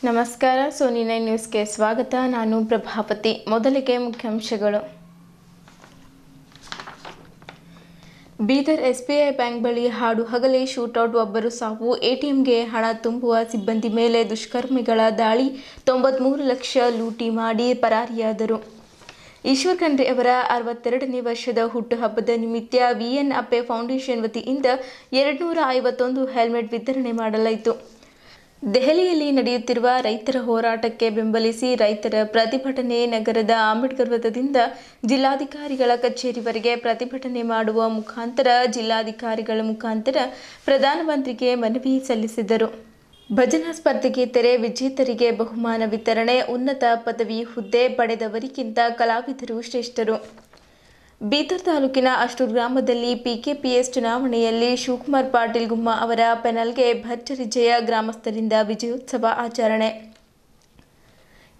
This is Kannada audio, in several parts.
ನಮಸ್ಕಾರ, ಸೋನಿ 9 ನ್ಯೂಸ್ಗೆ ಸ್ವಾಗತ. ನಾನು ಪ್ರಭಾವತಿ. ಮೊದಲಿಗೆ ಮುಖ್ಯಾಂಶಗಳು. ಬೀದರ್ ಎಸ್ಬಿಐ ಬ್ಯಾಂಕ್ ಬಳಿ ಹಾಡು ಹಗಲೇ ಶೂಟೌಟ್, ಒಬ್ಬರು ಸಾವು. ಎಟಿಎಂಗೆ ಹಣ ತುಂಬುವ ಸಿಬ್ಬಂದಿ ಮೇಲೆ ದುಷ್ಕರ್ಮಿಗಳ ದಾಳಿ, 93 ಲಕ್ಷ ಲೂಟಿ ಮಾಡಿ ಪರಾರಿಯಾದರು. ಈಶ್ವರ್ ಖಂಡ್ರೆ ಅವರ 62ನೇ ವರ್ಷದ ಹುಟ್ಟುಹಬ್ಬದ ನಿಮಿತ್ತ ವಿಎನ್ ಅಪ್ಪೆ ಫೌಂಡೇಶನ್ ವತಿಯಿಂದ 251 ಹೆಲ್ಮೆಟ್ ವಿತರಣೆ ಮಾಡಲಾಯಿತು. ದೆಹಲಿಯಲ್ಲಿ ನಡೆಯುತ್ತಿರುವ ರೈತರ ಹೋರಾಟಕ್ಕೆ ಬೆಂಬಲಿಸಿ ರೈತರ ಪ್ರತಿಭಟನೆ. ನಗರದ ಅಂಬೇಡ್ಕರ್ ವೃತ್ತದಿಂದ ಜಿಲ್ಲಾಧಿಕಾರಿಗಳ ಕಚೇರಿವರೆಗೆ ಪ್ರತಿಭಟನೆ ಮಾಡುವ ಮುಖಾಂತರ ಜಿಲ್ಲಾಧಿಕಾರಿಗಳ ಮುಖಾಂತರ ಪ್ರಧಾನಮಂತ್ರಿಗೆ ಮನವಿ ಸಲ್ಲಿಸಿದರು. ಭಜನಾ ಸ್ಪರ್ಧೆಗೆ ತೆರೆ, ವಿಜೇತರಿಗೆ ಬಹುಮಾನ ವಿತರಣೆ. ಉನ್ನತ ಪದವಿ ಹುದ್ದೆ ಪಡೆದವರಿಗಿಂತ ಕಲಾವಿದರು ಶ್ರೇಷ್ಠರು. ಬೀದರ್ ತಾಲೂಕಿನ ಅಷ್ಟೂರು ಗ್ರಾಮದಲ್ಲಿ ಪಿಕೆಪಿಎಸ್ ಚುನಾವಣೆಯಲ್ಲಿ ಶಿವಕುಮಾರ್ ಪಾಟೀಲ್ ಗುಮ್ಮ ಅವರ ಪೆನಲ್ಗೆ ಭರ್ಜರಿ ಜಯ. ಗ್ರಾಮಸ್ಥರಿಂದ ವಿಜಯೋತ್ಸವ ಆಚರಣೆ.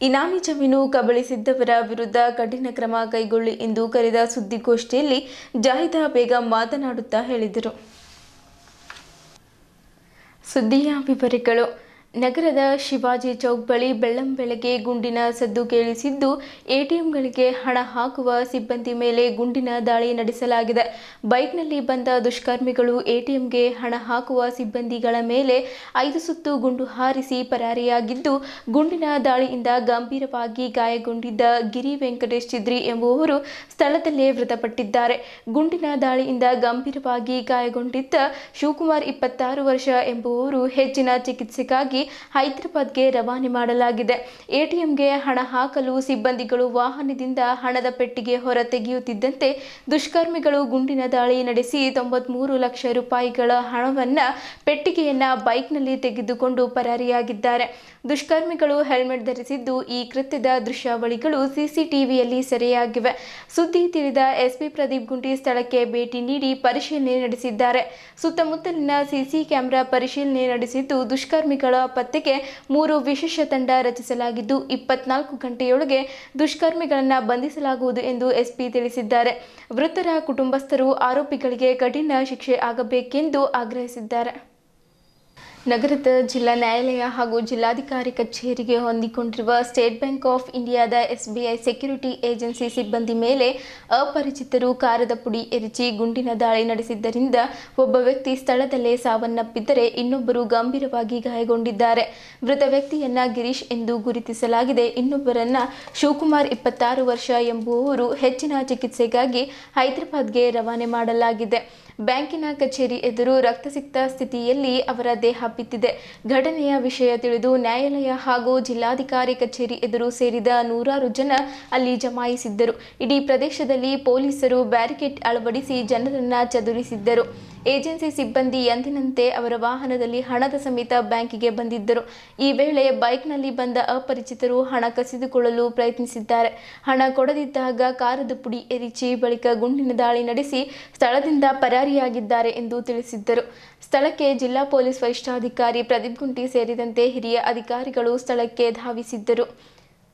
ಇನಾಮಿ ಜಮೀನು ಕಬಳಿಸಿದ್ದವರ ವಿರುದ್ಧ ಕಠಿಣ ಕ್ರಮ ಕೈಗೊಳ್ಳಿ ಎಂದು ಕರೆದ ಸುದ್ದಿಗೋಷ್ಠಿಯಲ್ಲಿ ಜಾಹಿದಾ ಬೇಗಂ ಮಾತನಾಡುತ್ತಾ ಹೇಳಿದರು. ಸುದ್ದಿಯ ವಿವರಗಳು. ನಗರದ ಶಿವಾಜಿ ಚೌಕ್ ಬಳಿ ಬೆಳ್ಳಂಬೆಳಗ್ಗೆ ಗುಂಡಿನ ಸದ್ದು ಕೇಳಿಸಿದ್ದು, ಎಟಿಎಂಗಳಿಗೆ ಹಣ ಹಾಕುವ ಸಿಬ್ಬಂದಿ ಮೇಲೆ ಗುಂಡಿನ ದಾಳಿ ನಡೆಸಲಾಗಿದೆ. ಬೈಕ್ನಲ್ಲಿ ಬಂದ ದುಷ್ಕರ್ಮಿಗಳು ಎಟಿಎಂಗೆ ಹಣ ಹಾಕುವ ಸಿಬ್ಬಂದಿಗಳ ಮೇಲೆ 5 ಸುತ್ತು ಗುಂಡು ಹಾರಿಸಿ ಪರಾರಿಯಾಗಿದ್ದು, ಗುಂಡಿನ ದಾಳಿಯಿಂದ ಗಂಭೀರವಾಗಿ ಗಾಯಗೊಂಡಿದ್ದ ಗಿರಿ ವೆಂಕಟೇಶ್ ಚಿದ್ರಿ ಎಂಬುವವರು ಸ್ಥಳದಲ್ಲೇ ಮೃತಪಟ್ಟಿದ್ದಾರೆ. ಗುಂಡಿನ ದಾಳಿಯಿಂದ ಗಂಭೀರವಾಗಿ ಗಾಯಗೊಂಡಿದ್ದ ಶಿವಕುಮಾರ್ 26 ವರ್ಷ ಎಂಬುವವರು ಹೆಚ್ಚಿನ ಚಿಕಿತ್ಸೆಗಾಗಿ ಹೈದರಾಬಾದ್ಗೆ ರವಾನೆ ಮಾಡಲಾಗಿದೆ. ಎಟಿಎಂಗೆ ಹಣ ಹಾಕಲು ಸಿಬ್ಬಂದಿಗಳು ವಾಹನದಿಂದ ಹಣದ ಪೆಟ್ಟಿಗೆ ಹೊರ ತೆಗೆಯುತ್ತಿದ್ದಂತೆ ದುಷ್ಕರ್ಮಿಗಳು ಗುಂಡಿನ ದಾಳಿ ನಡೆಸಿ 93 ಲಕ್ಷ ರೂಪಾಯಿಗಳ ಹಣವನ್ನ ಪೆಟ್ಟಿಗೆಯನ್ನ ಬೈಕ್ನಲ್ಲಿ ತೆಗೆದುಕೊಂಡು ಪರಾರಿಯಾಗಿದ್ದಾರೆ. ದುಷ್ಕರ್ಮಿಗಳು ಹೆಲ್ಮೆಟ್ ಧರಿಸಿದ್ದು, ಈ ಕೃತ್ಯದ ದೃಶ್ಯಾವಳಿಗಳು ಸಿಸಿಟಿವಿಯಲ್ಲಿ ಸೆರೆಯಾಗಿವೆ. ಸುದ್ದಿ ತಿಳಿದ ಎಸ್ಪಿ ಪ್ರದೀಪ್ ಗುಂಡಿ ಸ್ಥಳಕ್ಕೆ ಭೇಟಿ ನೀಡಿ ಪರಿಶೀಲನೆ ನಡೆಸಿದ್ದಾರೆ. ಸುತ್ತಮುತ್ತಲಿನ ಸಿಸಿ ಕ್ಯಾಮೆರಾ ಪರಿಶೀಲನೆ ನಡೆಸಿದ್ದು, ದುಷ್ಕರ್ಮಿಗಳ ಪತ್ತೆಗೆ 3 ವಿಶೇಷ ತಂಡ ರಚಿಸಲಾಗಿದ್ದು 24 ಗಂಟೆಯೊಳಗೆ ದುಷ್ಕರ್ಮಿಗಳನ್ನು ಬಂಧಿಸಲಾಗುವುದು ಎಂದು ಎಸ್ಪಿ ತಿಳಿಸಿದ್ದಾರೆ. ಮೃತರ ಕುಟುಂಬಸ್ಥರು ಆರೋಪಿಗಳಿಗೆ ಕಠಿಣ ಶಿಕ್ಷೆ ಆಗಬೇಕೆಂದು ಆಗ್ರಹಿಸಿದ್ದಾರೆ. ನಗರದ ಜಿಲ್ಲಾ ನ್ಯಾಯಾಲಯ ಹಾಗೂ ಜಿಲ್ಲಾಧಿಕಾರಿ ಕಚೇರಿಗೆ ಹೊಂದಿಕೊಂಡಿರುವ ಸ್ಟೇಟ್ ಬ್ಯಾಂಕ್ ಆಫ್ ಇಂಡಿಯಾದ ಎಸ್ಬಿಐ ಸೆಕ್ಯೂರಿಟಿ ಏಜೆನ್ಸಿ ಸಿಬ್ಬಂದಿ ಮೇಲೆ ಅಪರಿಚಿತರು ಕಾರದ ಪುಡಿ ಎರಚಿ ಗುಂಡಿನ ದಾಳಿ ನಡೆಸಿದ್ದರಿಂದ ಒಬ್ಬ ವ್ಯಕ್ತಿ ಸ್ಥಳದಲ್ಲೇ ಸಾವನ್ನಪ್ಪಿದ್ದರೆ ಇನ್ನೊಬ್ಬರು ಗಂಭೀರವಾಗಿ ಗಾಯಗೊಂಡಿದ್ದಾರೆ. ಮೃತ ವ್ಯಕ್ತಿಯನ್ನ ಗಿರೀಶ್ ಎಂದು ಗುರುತಿಸಲಾಗಿದೆ. ಇನ್ನೊಬ್ಬರನ್ನ ಶಿವಕುಮಾರ್ 26 ವರ್ಷ ಎಂಬುವವರು ಹೆಚ್ಚಿನ ಚಿಕಿತ್ಸೆಗಾಗಿ ಹೈದರಾಬಾದ್ಗೆ ರವಾನೆ ಮಾಡಲಾಗಿದೆ. ಬ್ಯಾಂಕಿನ ಕಚೇರಿ ಎದುರು ರಕ್ತಸಿಕ್ತ ಸ್ಥಿತಿಯಲ್ಲಿ ಅವರ ದೇಹ ಬಿದ್ದಿದೆ. ಘಟನೆಯ ವಿಷಯ ತಿಳಿದು ನ್ಯಾಯಾಲಯ ಹಾಗೂ ಜಿಲ್ಲಾಧಿಕಾರಿ ಕಚೇರಿ ಎದುರು ಸೇರಿದ ನೂರಾರು ಜನ ಅಲ್ಲಿ ಜಮಾಯಿಸಿದ್ದರು. ಇಡೀ ಪ್ರದೇಶದಲ್ಲಿ ಪೊಲೀಸರು ಬ್ಯಾರಿಕೇಡ್ ಅಳವಡಿಸಿ ಜನರನ್ನ ಚದುರಿಸಿದ್ದರು. ಏಜೆನ್ಸಿ ಸಿಬ್ಬಂದಿ ಎಂದಿನಂತೆ ಅವರ ವಾಹನದಲ್ಲಿ ಹಣದ ಸಮೇತ ಬ್ಯಾಂಕಿಗೆ ಬಂದಿದ್ದರು. ಈ ವೇಳೆ ಬೈಕ್ನಲ್ಲಿ ಬಂದ ಅಪರಿಚಿತರು ಹಣ ಕಸಿದುಕೊಳ್ಳಲು ಪ್ರಯತ್ನಿಸಿದ್ದಾರೆ. ಹಣ ಕೊಡದಿದ್ದಾಗ ಕಾರದ ಪುಡಿ ಎರಚಿ ಬಳಿಕ ಗುಂಡಿನ ದಾಳಿ ನಡೆಸಿ ಸ್ಥಳದಿಂದ ಪರಾರಿಯಾಗಿದ್ದಾರೆ ಎಂದು ತಿಳಿಸಿದ್ದರು. ಸ್ಥಳಕ್ಕೆ ಜಿಲ್ಲಾ ಪೊಲೀಸ್ ವರಿಷ್ಠಾಧಿಕಾರಿ ಪ್ರದೀಪ್ ಗುಂಡಿ ಸೇರಿದಂತೆ ಹಿರಿಯ ಅಧಿಕಾರಿಗಳು ಸ್ಥಳಕ್ಕೆ ಧಾವಿಸಿದ್ದರು.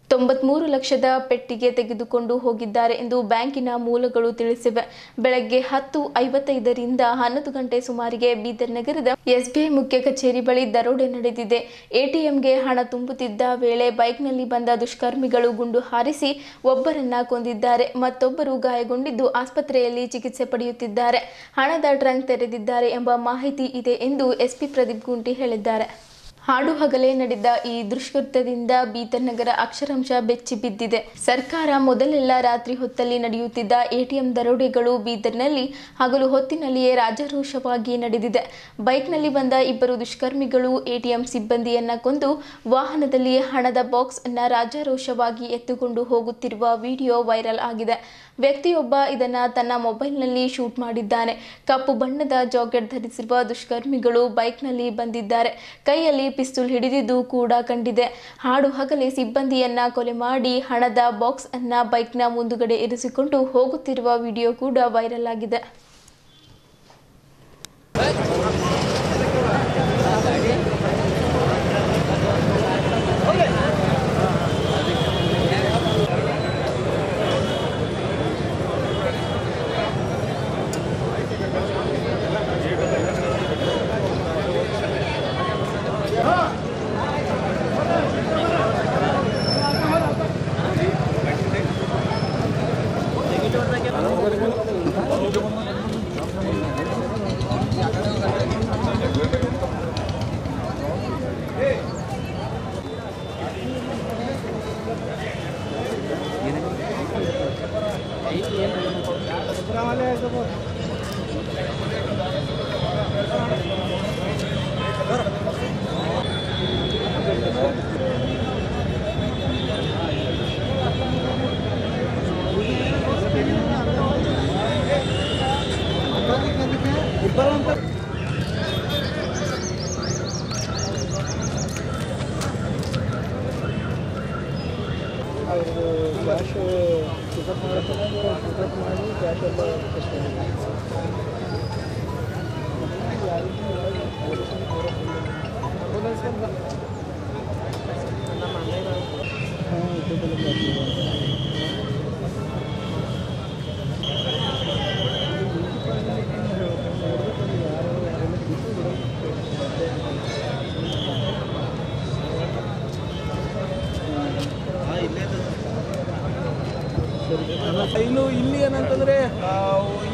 93 ಲಕ್ಷದ ಪೆಟ್ಟಿಗೆ ತೆಗೆದುಕೊಂಡು ಹೋಗಿದ್ದಾರೆ ಎಂದು ಬ್ಯಾಂಕಿನ ಮೂಲಗಳು ತಿಳಿಸಿವೆ. ಬೆಳಗ್ಗೆ 10:55ರಿಂದ 11 ಗಂಟೆ ಸುಮಾರಿಗೆ ಬೀದರ್ ನಗರದ ಎಸ್ಬಿಐ ಮುಖ್ಯ ಕಚೇರಿ ಬಳಿ ದರೋಡೆ ನಡೆದಿದೆ. ಎಟಿಎಂಗೆ ಹಣ ತುಂಬುತ್ತಿದ್ದ ವೇಳೆ ಬೈಕ್ನಲ್ಲಿ ಬಂದ ದುಷ್ಕರ್ಮಿಗಳು ಗುಂಡು ಹಾರಿಸಿ ಒಬ್ಬರನ್ನ ಕೊಂದಿದ್ದಾರೆ. ಮತ್ತೊಬ್ಬರು ಗಾಯಗೊಂಡಿದ್ದು ಆಸ್ಪತ್ರೆಯಲ್ಲಿ ಚಿಕಿತ್ಸೆ ಪಡೆಯುತ್ತಿದ್ದಾರೆ. ಹಣದ ಟ್ರಂಕ್ ತೆರೆದಿದ್ದಾರೆ ಎಂಬ ಮಾಹಿತಿ ಇದೆ ಎಂದು ಎಸ್ಪಿ ಪ್ರದೀಪ್ ಗುಂಡಿ ಹೇಳಿದ್ದಾರೆ. ಹಾಡು ಹಗಲೇ ನಡೆದ ಈ ದುಷ್ಕೃತ್ಯದಿಂದ ಬೀದರ್ ನಗರ ಅಕ್ಷರಶಃ ಬೆಚ್ಚಿ ಬಿದ್ದಿದೆ. ಸರ್ಕಾರ ಮೊದಲೆಲ್ಲ ರಾತ್ರಿ ಹೊತ್ತಲ್ಲಿ ನಡೆಯುತ್ತಿದ್ದ ಎಟಿಎಂ ದರೋಡೆಗಳು ಬೀದರ್ನಲ್ಲಿ ಹಗಲು ಹೊತ್ತಿನಲ್ಲಿಯೇ ರಾಜಾರೋಷವಾಗಿ ನಡೆದಿದೆ. ಬೈಕ್ನಲ್ಲಿ ಬಂದ ಇಬ್ಬರು ದುಷ್ಕರ್ಮಿಗಳು ಎಟಿಎಂ ಸಿಬ್ಬಂದಿಯನ್ನ ಕೊಂದು ವಾಹನದಲ್ಲಿ ಹಣದ ಬಾಕ್ಸ್ ಅನ್ನ ರಾಜಾರೋಷವಾಗಿ ಎತ್ತುಕೊಂಡು ಹೋಗುತ್ತಿರುವ ವಿಡಿಯೋ ವೈರಲ್ ಆಗಿದೆ. ವ್ಯಕ್ತಿಯೊಬ್ಬ ಇದನ್ನ ತನ್ನ ಮೊಬೈಲ್ನಲ್ಲಿ ಶೂಟ್ ಮಾಡಿದ್ದಾನೆ. ಕಪ್ಪು ಬಣ್ಣದ ಜಾಕೆಟ್ ಧರಿಸಿರುವ ದುಷ್ಕರ್ಮಿಗಳು ಬೈಕ್ನಲ್ಲಿ ಬಂದಿದ್ದಾರೆ. ಕೈಯಲ್ಲಿ ಪಿಸ್ತೂಲ್ ಹಿಡಿದಿದ್ದು ಕೂಡ ಕಂಡಿದೆ. ಹಾಡು ಹಗಲೇ ಸಿಬ್ಬಂದಿಯನ್ನ ಕೊಲೆ ಮಾಡಿ ಹಣದ ಬಾಕ್ಸ್ ಅನ್ನ ಬೈಕ್ನ ಮುಂದುಗಡೆ ಇರಿಸಿಕೊಂಡು ಹೋಗುತ್ತಿರುವ ವಿಡಿಯೋ ಕೂಡ ವೈರಲ್ ಆಗಿದೆ. ಕ್ಯಾಶ್ ಪಿಕಪ್ ಮಾಡಿ ಕ್ಯಾಶ್ ಎಲ್ಲ ಆಂಬುಲೆನ್ಸ್ ನಮ್ಮ ಅಣ್ಣನ ಇನ್ನು ಇಲ್ಲಿ ಏನಂತಂದರೆ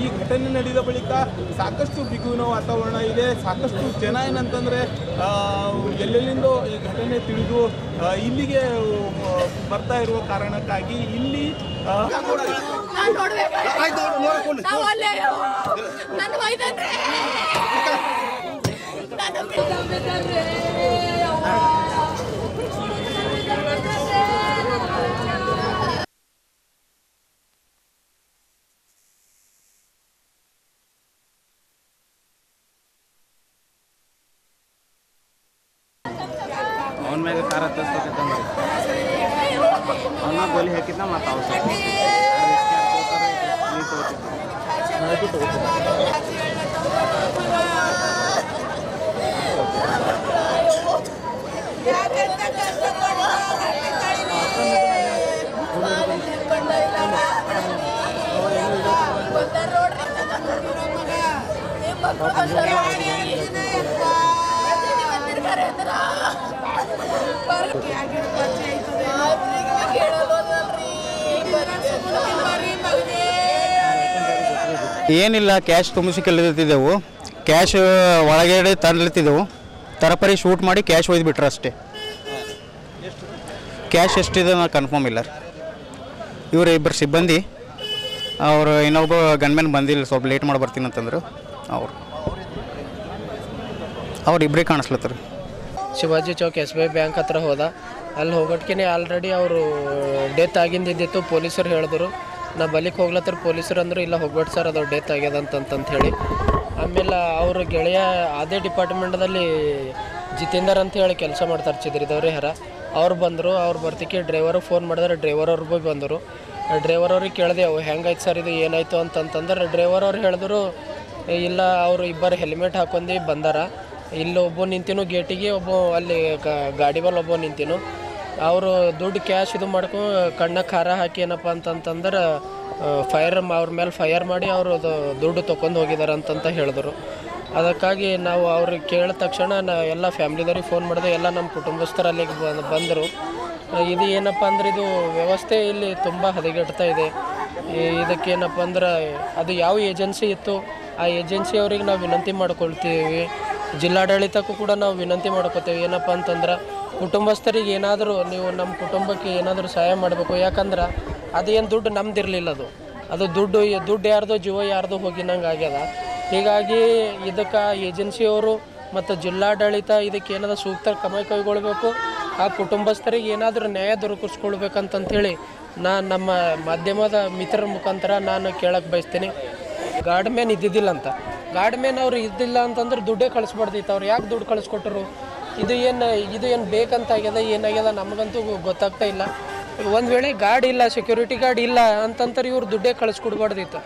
ಈ ಘಟನೆ ನಡೆದ ಬಳಿಕ ಸಾಕಷ್ಟು ಬಿಗುವಿನ ವಾತಾವರಣ ಇದೆ. ಸಾಕಷ್ಟು ಜನ ಏನಂತಂದರೆ ಎಲ್ಲೆಲ್ಲಿಂದೋ ಈ ಘಟನೆ ತಿಳಿದು ಇಲ್ಲಿಗೆ ಬರ್ತಾ ಇರುವ ಕಾರಣಕ್ಕಾಗಿ ಇಲ್ಲಿ ऑन में सारा 10 तो खत्म है और ना गोली है कितना माता हो सकता ಏನಿಲ್ಲ ಕ್ಯಾಶ್ ತುಂಬಿಸಿಕೊಳ್ಳುತ್ತಿದ್ದೆವು. ಕ್ಯಾಶ್ ಒಳಗಡೆ ತರಲಿತ್ತಿದ್ದೆವು. ತರಪರಿ ಶೂಟ್ ಮಾಡಿ ಕ್ಯಾಶ್ ಒಯ್ದು ಬಿಟ್ರೆ ಅಷ್ಟೇ. ಕ್ಯಾಶ್ ಎಷ್ಟಿದೆ ನಾನು ಕನ್ಫರ್ಮ್ ಇಲ್ಲ. ಇವರು ಇಬ್ಬರು ಸಿಬ್ಬಂದಿ, ಅವರು ಇನ್ನೊಬ್ಬ ಗನ್ಮ್ಯಾನ್ ಬಂದಿಲ್ಲ, ಸ್ವಲ್ಪ ಲೇಟ್ ಮಾಡಿ ಬರ್ತೀನಿ ಅಂತಂದರು. ಅವ್ರು ಇಬ್ಬರೇ ಕಾಣಿಸ್ಲತ್ತರು. ಶಿವಾಜಿ ಚೌಕ್ SBI ಬ್ಯಾಂಕ್ ಹತ್ರ ಹೋದ. ಅಲ್ಲಿ ಹೋಗೋಟ್ಕೆ ಆಲ್ರೆಡಿ ಅವರು ಡೆತ್ ಆಗಿಂದಿದ್ದಿತ್ತು. ಪೊಲೀಸರು ಹೇಳಿದ್ರು, ನಾ ಬಲಿಕ್ಕೆ ಹೋಗ್ಲತ್ತರ. ಪೊಲೀಸರು ಅಂದರು ಇಲ್ಲ ಹೋಗ್ಬೇಡಿ ಸರ್, ಅದು ಡೆತ್ ಆಗ್ಯದ ಅಂತಂತ ಹೇಳಿ. ಆಮೇಲೆ ಅವರು ಗೆಳೆಯ ಅದೇ ಡಿಪಾರ್ಟ್ಮೆಂಟ್ದಲ್ಲಿ ಜಿತೇಂದರ್ ಅಂತ ಹೇಳಿ ಕೆಲಸ ಮಾಡ್ತಾರೆ, ಚಿದ್ರಿದವ್ರೆ ಹರ. ಅವ್ರು ಬಂದರು. ಅವ್ರು ಬರ್ತಿಕ್ಕೆ ಡ್ರೈವರಿಗೆ ಫೋನ್ ಮಾಡಿದ್ರೆ ಡ್ರೈವರ್ ಅವ್ರು ಭೀ ಬಂದರು. ಡ್ರೈವರ್ ಅವ್ರಿಗೆ ಕೇಳಿದೆವು ಹೆಂಗಾಯ್ತು ಸರ್ ಇದು ಏನಾಯಿತು ಅಂತಂತಂದ್ರೆ ಡ್ರೈವರ್ ಅವ್ರು ಹೇಳಿದ್ರು ಇಲ್ಲ ಅವರು ಇಬ್ಬರು ಹೆಲ್ಮೆಟ್ ಹಾಕೊಂಡು ಬಂದಾರ. ಇಲ್ಲಿ ಒಬ್ಬ ನಿಂತಿನು ಗೇಟಿಗೆ, ಒಬ್ಬ ಅಲ್ಲಿ ಗಾಡಿ ಬಲ್ಲಿ ಒಬ್ಬ ನಿಂತಿನು. ಅವರು ದುಡ್ಡು ಕ್ಯಾಶ್ ಇದು ಮಾಡ್ಕೊಂಡು ಕಣ್ಣ ಖಾರ ಹಾಕಿ ಏನಪ್ಪ ಅಂತಂತಂದ್ರೆ ಅವ್ರ ಮೇಲೆ ಫೈರ್ ಮಾಡಿ ಅವರು ದುಡ್ಡು ತೊಗೊಂಡು ಹೋಗಿದ್ದಾರೆ ಅಂತಂತ ಹೇಳಿದ್ರು. ಅದಕ್ಕಾಗಿ ನಾವು ಅವ್ರಿಗೆ ಕೇಳಿದ ತಕ್ಷಣ ಎಲ್ಲ ಫ್ಯಾಮ್ಲಿದವ್ರಿಗೆ ಫೋನ್ ಮಾಡಿದೆ. ಎಲ್ಲ ನಮ್ಮ ಕುಟುಂಬಸ್ಥರು ಅಲ್ಲಿಗೆ ಬಂದರು. ಇದು ಏನಪ್ಪ ಅಂದ್ರೆ ಇದು ವ್ಯವಸ್ಥೆ ಇಲ್ಲಿ ತುಂಬ ಹದಗೆಡ್ತಾ ಇದೆ. ಇದಕ್ಕೇನಪ್ಪ ಅಂದ್ರೆ ಅದು ಯಾವ ಏಜೆನ್ಸಿ ಇತ್ತು ಆ ಏಜೆನ್ಸಿ ಅವ್ರಿಗೆ ನಾವು ವಿನಂತಿ ಮಾಡ್ಕೊಳ್ತೀವಿ. ಜಿಲ್ಲಾಡಳಿತಕ್ಕೂ ಕೂಡ ನಾವು ವಿನಂತಿ ಮಾಡ್ಕೋತೇವೆ. ಏನಪ್ಪ ಅಂತಂದ್ರೆ ಕುಟುಂಬಸ್ಥರಿಗೆ ಏನಾದರೂ ನೀವು ನಮ್ಮ ಕುಟುಂಬಕ್ಕೆ ಏನಾದರೂ ಸಹಾಯ ಮಾಡಬೇಕು. ಯಾಕಂದ್ರೆ ಅದೇನು ದುಡ್ಡು ನಮ್ದಿರಲಿಲ್ಲ, ಅದು ದುಡ್ಡು ಯಾರ್ದು ಜೀವ ಯಾರ್ದು ಹೋಗಿನಂಗೆ ಆಗ್ಯದ. ಹೀಗಾಗಿ ಇದಕ್ಕೆ ಏಜೆನ್ಸಿಯವರು ಮತ್ತು ಜಿಲ್ಲಾಡಳಿತ ಇದಕ್ಕೆ ಏನಾದರೂ ಸೂಕ್ತ ಕ್ರಮ ಕೈಗೊಳ್ಳಬೇಕು. ಆ ಕುಟುಂಬಸ್ಥರಿಗೆ ಏನಾದರೂ ನ್ಯಾಯ ದೊರಕಿಸ್ಕೊಳ್ಬೇಕಂತಂಥೇಳಿ ನಮ್ಮ ಮಾಧ್ಯಮದ ಮಿತ್ರರ ಮುಖಾಂತರ ನಾನು ಕೇಳಕ್ಕೆ ಬಯಸ್ತೀನಿ. ಗಾರ್ಡ್ ಮ್ಯಾನ್ ಇದ್ದಿದ್ದಿಲ್ಲ ಅಂತ, ಗಾರ್ಡ್ ಮ್ಯಾನ್ ಅವ್ರು ಇದ್ದಿಲ್ಲ ಅಂತಂದ್ರೆ ದುಡ್ಡೇ ಕಳಿಸ್ಬಾರ್ದಿತ್ತು. ಅವ್ರು ಯಾಕೆ ದುಡ್ಡು ಕಳಿಸ್ಕೊಟ್ಟರು? ಇದು ಏನು ಬೇಕಂತ ಆಗ್ಯದ ಏನಾಗ್ಯದ ನಮಗಂತೂ ಗೊತ್ತಾಗ್ತಾ ಇಲ್ಲ. ಒಂದು ವೇಳೆ ಗಾರ್ಡ್ ಇಲ್ಲ, ಸೆಕ್ಯೂರಿಟಿ ಗಾರ್ಡ್ ಇಲ್ಲ ಅಂತಂತಾರೆ ಇವ್ರು ದುಡ್ಡೇ ಕಳಿಸ್ಕೊಡ್ಬಾರ್ದಿತ್ತು.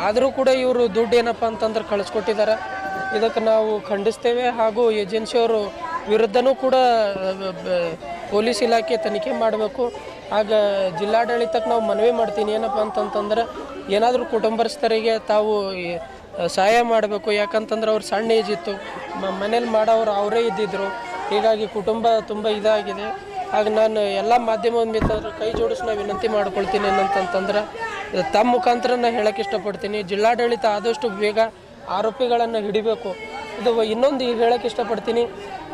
ಆದರೂ ಕೂಡ ಇವರು ದುಡ್ಡು ಏನಪ್ಪ ಅಂತಂದ್ರೆ ಕಳಿಸ್ಕೊಟ್ಟಿದ್ದಾರೆ. ಇದಕ್ಕೆ ನಾವು ಖಂಡಿಸ್ತೇವೆ. ಹಾಗೂ ಏಜೆನ್ಸಿಯವರು ವಿರುದ್ಧನೂ ಕೂಡ ಪೊಲೀಸ್ ಇಲಾಖೆ ತನಿಖೆ ಮಾಡಬೇಕು. ಆಗ ಜಿಲ್ಲಾಡಳಿತಕ್ಕೆ ನಾವು ಮನವಿ ಮಾಡ್ತೀನಿ, ಏನಪ್ಪ ಅಂತಂತಂದ್ರೆ ಏನಾದರೂ ಕುಟುಂಬಸ್ಥರಿಗೆ ತಾವು ಸಹಾಯ ಮಾಡಬೇಕು. ಯಾಕಂತಂದ್ರೆ ಅವ್ರು ಸಣ್ಣ ಏಜ್ ಇತ್ತು, ಮನೇಲಿ ಮಾಡೋರು ಅವರೇ ಇದ್ದಿದ್ದರು. ಹೀಗಾಗಿ ಕುಟುಂಬ ತುಂಬ ಇದಾಗಿದೆ. ಆಗ ನಾನು ಎಲ್ಲ ಮಾಧ್ಯಮದ ಮಿತ್ರರು ಕೈ ಜೋಡಿಸಿ ನಾವು ವಿನಂತಿ ಮಾಡ್ಕೊಳ್ತೀನಿ ಏನಂತಂತಂದ್ರೆ ತಮ್ಮ ಮುಖಾಂತರ ನಾನು ಹೇಳಕ್ಕೆ ಇಷ್ಟಪಡ್ತೀನಿ, ಜಿಲ್ಲಾಡಳಿತ ಆದಷ್ಟು ಬೇಗ ಆರೋಪಿಗಳನ್ನು ಹಿಡಿಬೇಕು. ಇದು ಇನ್ನೊಂದು ಹೇಳಕ್ಕೆ ಇಷ್ಟಪಡ್ತೀನಿ,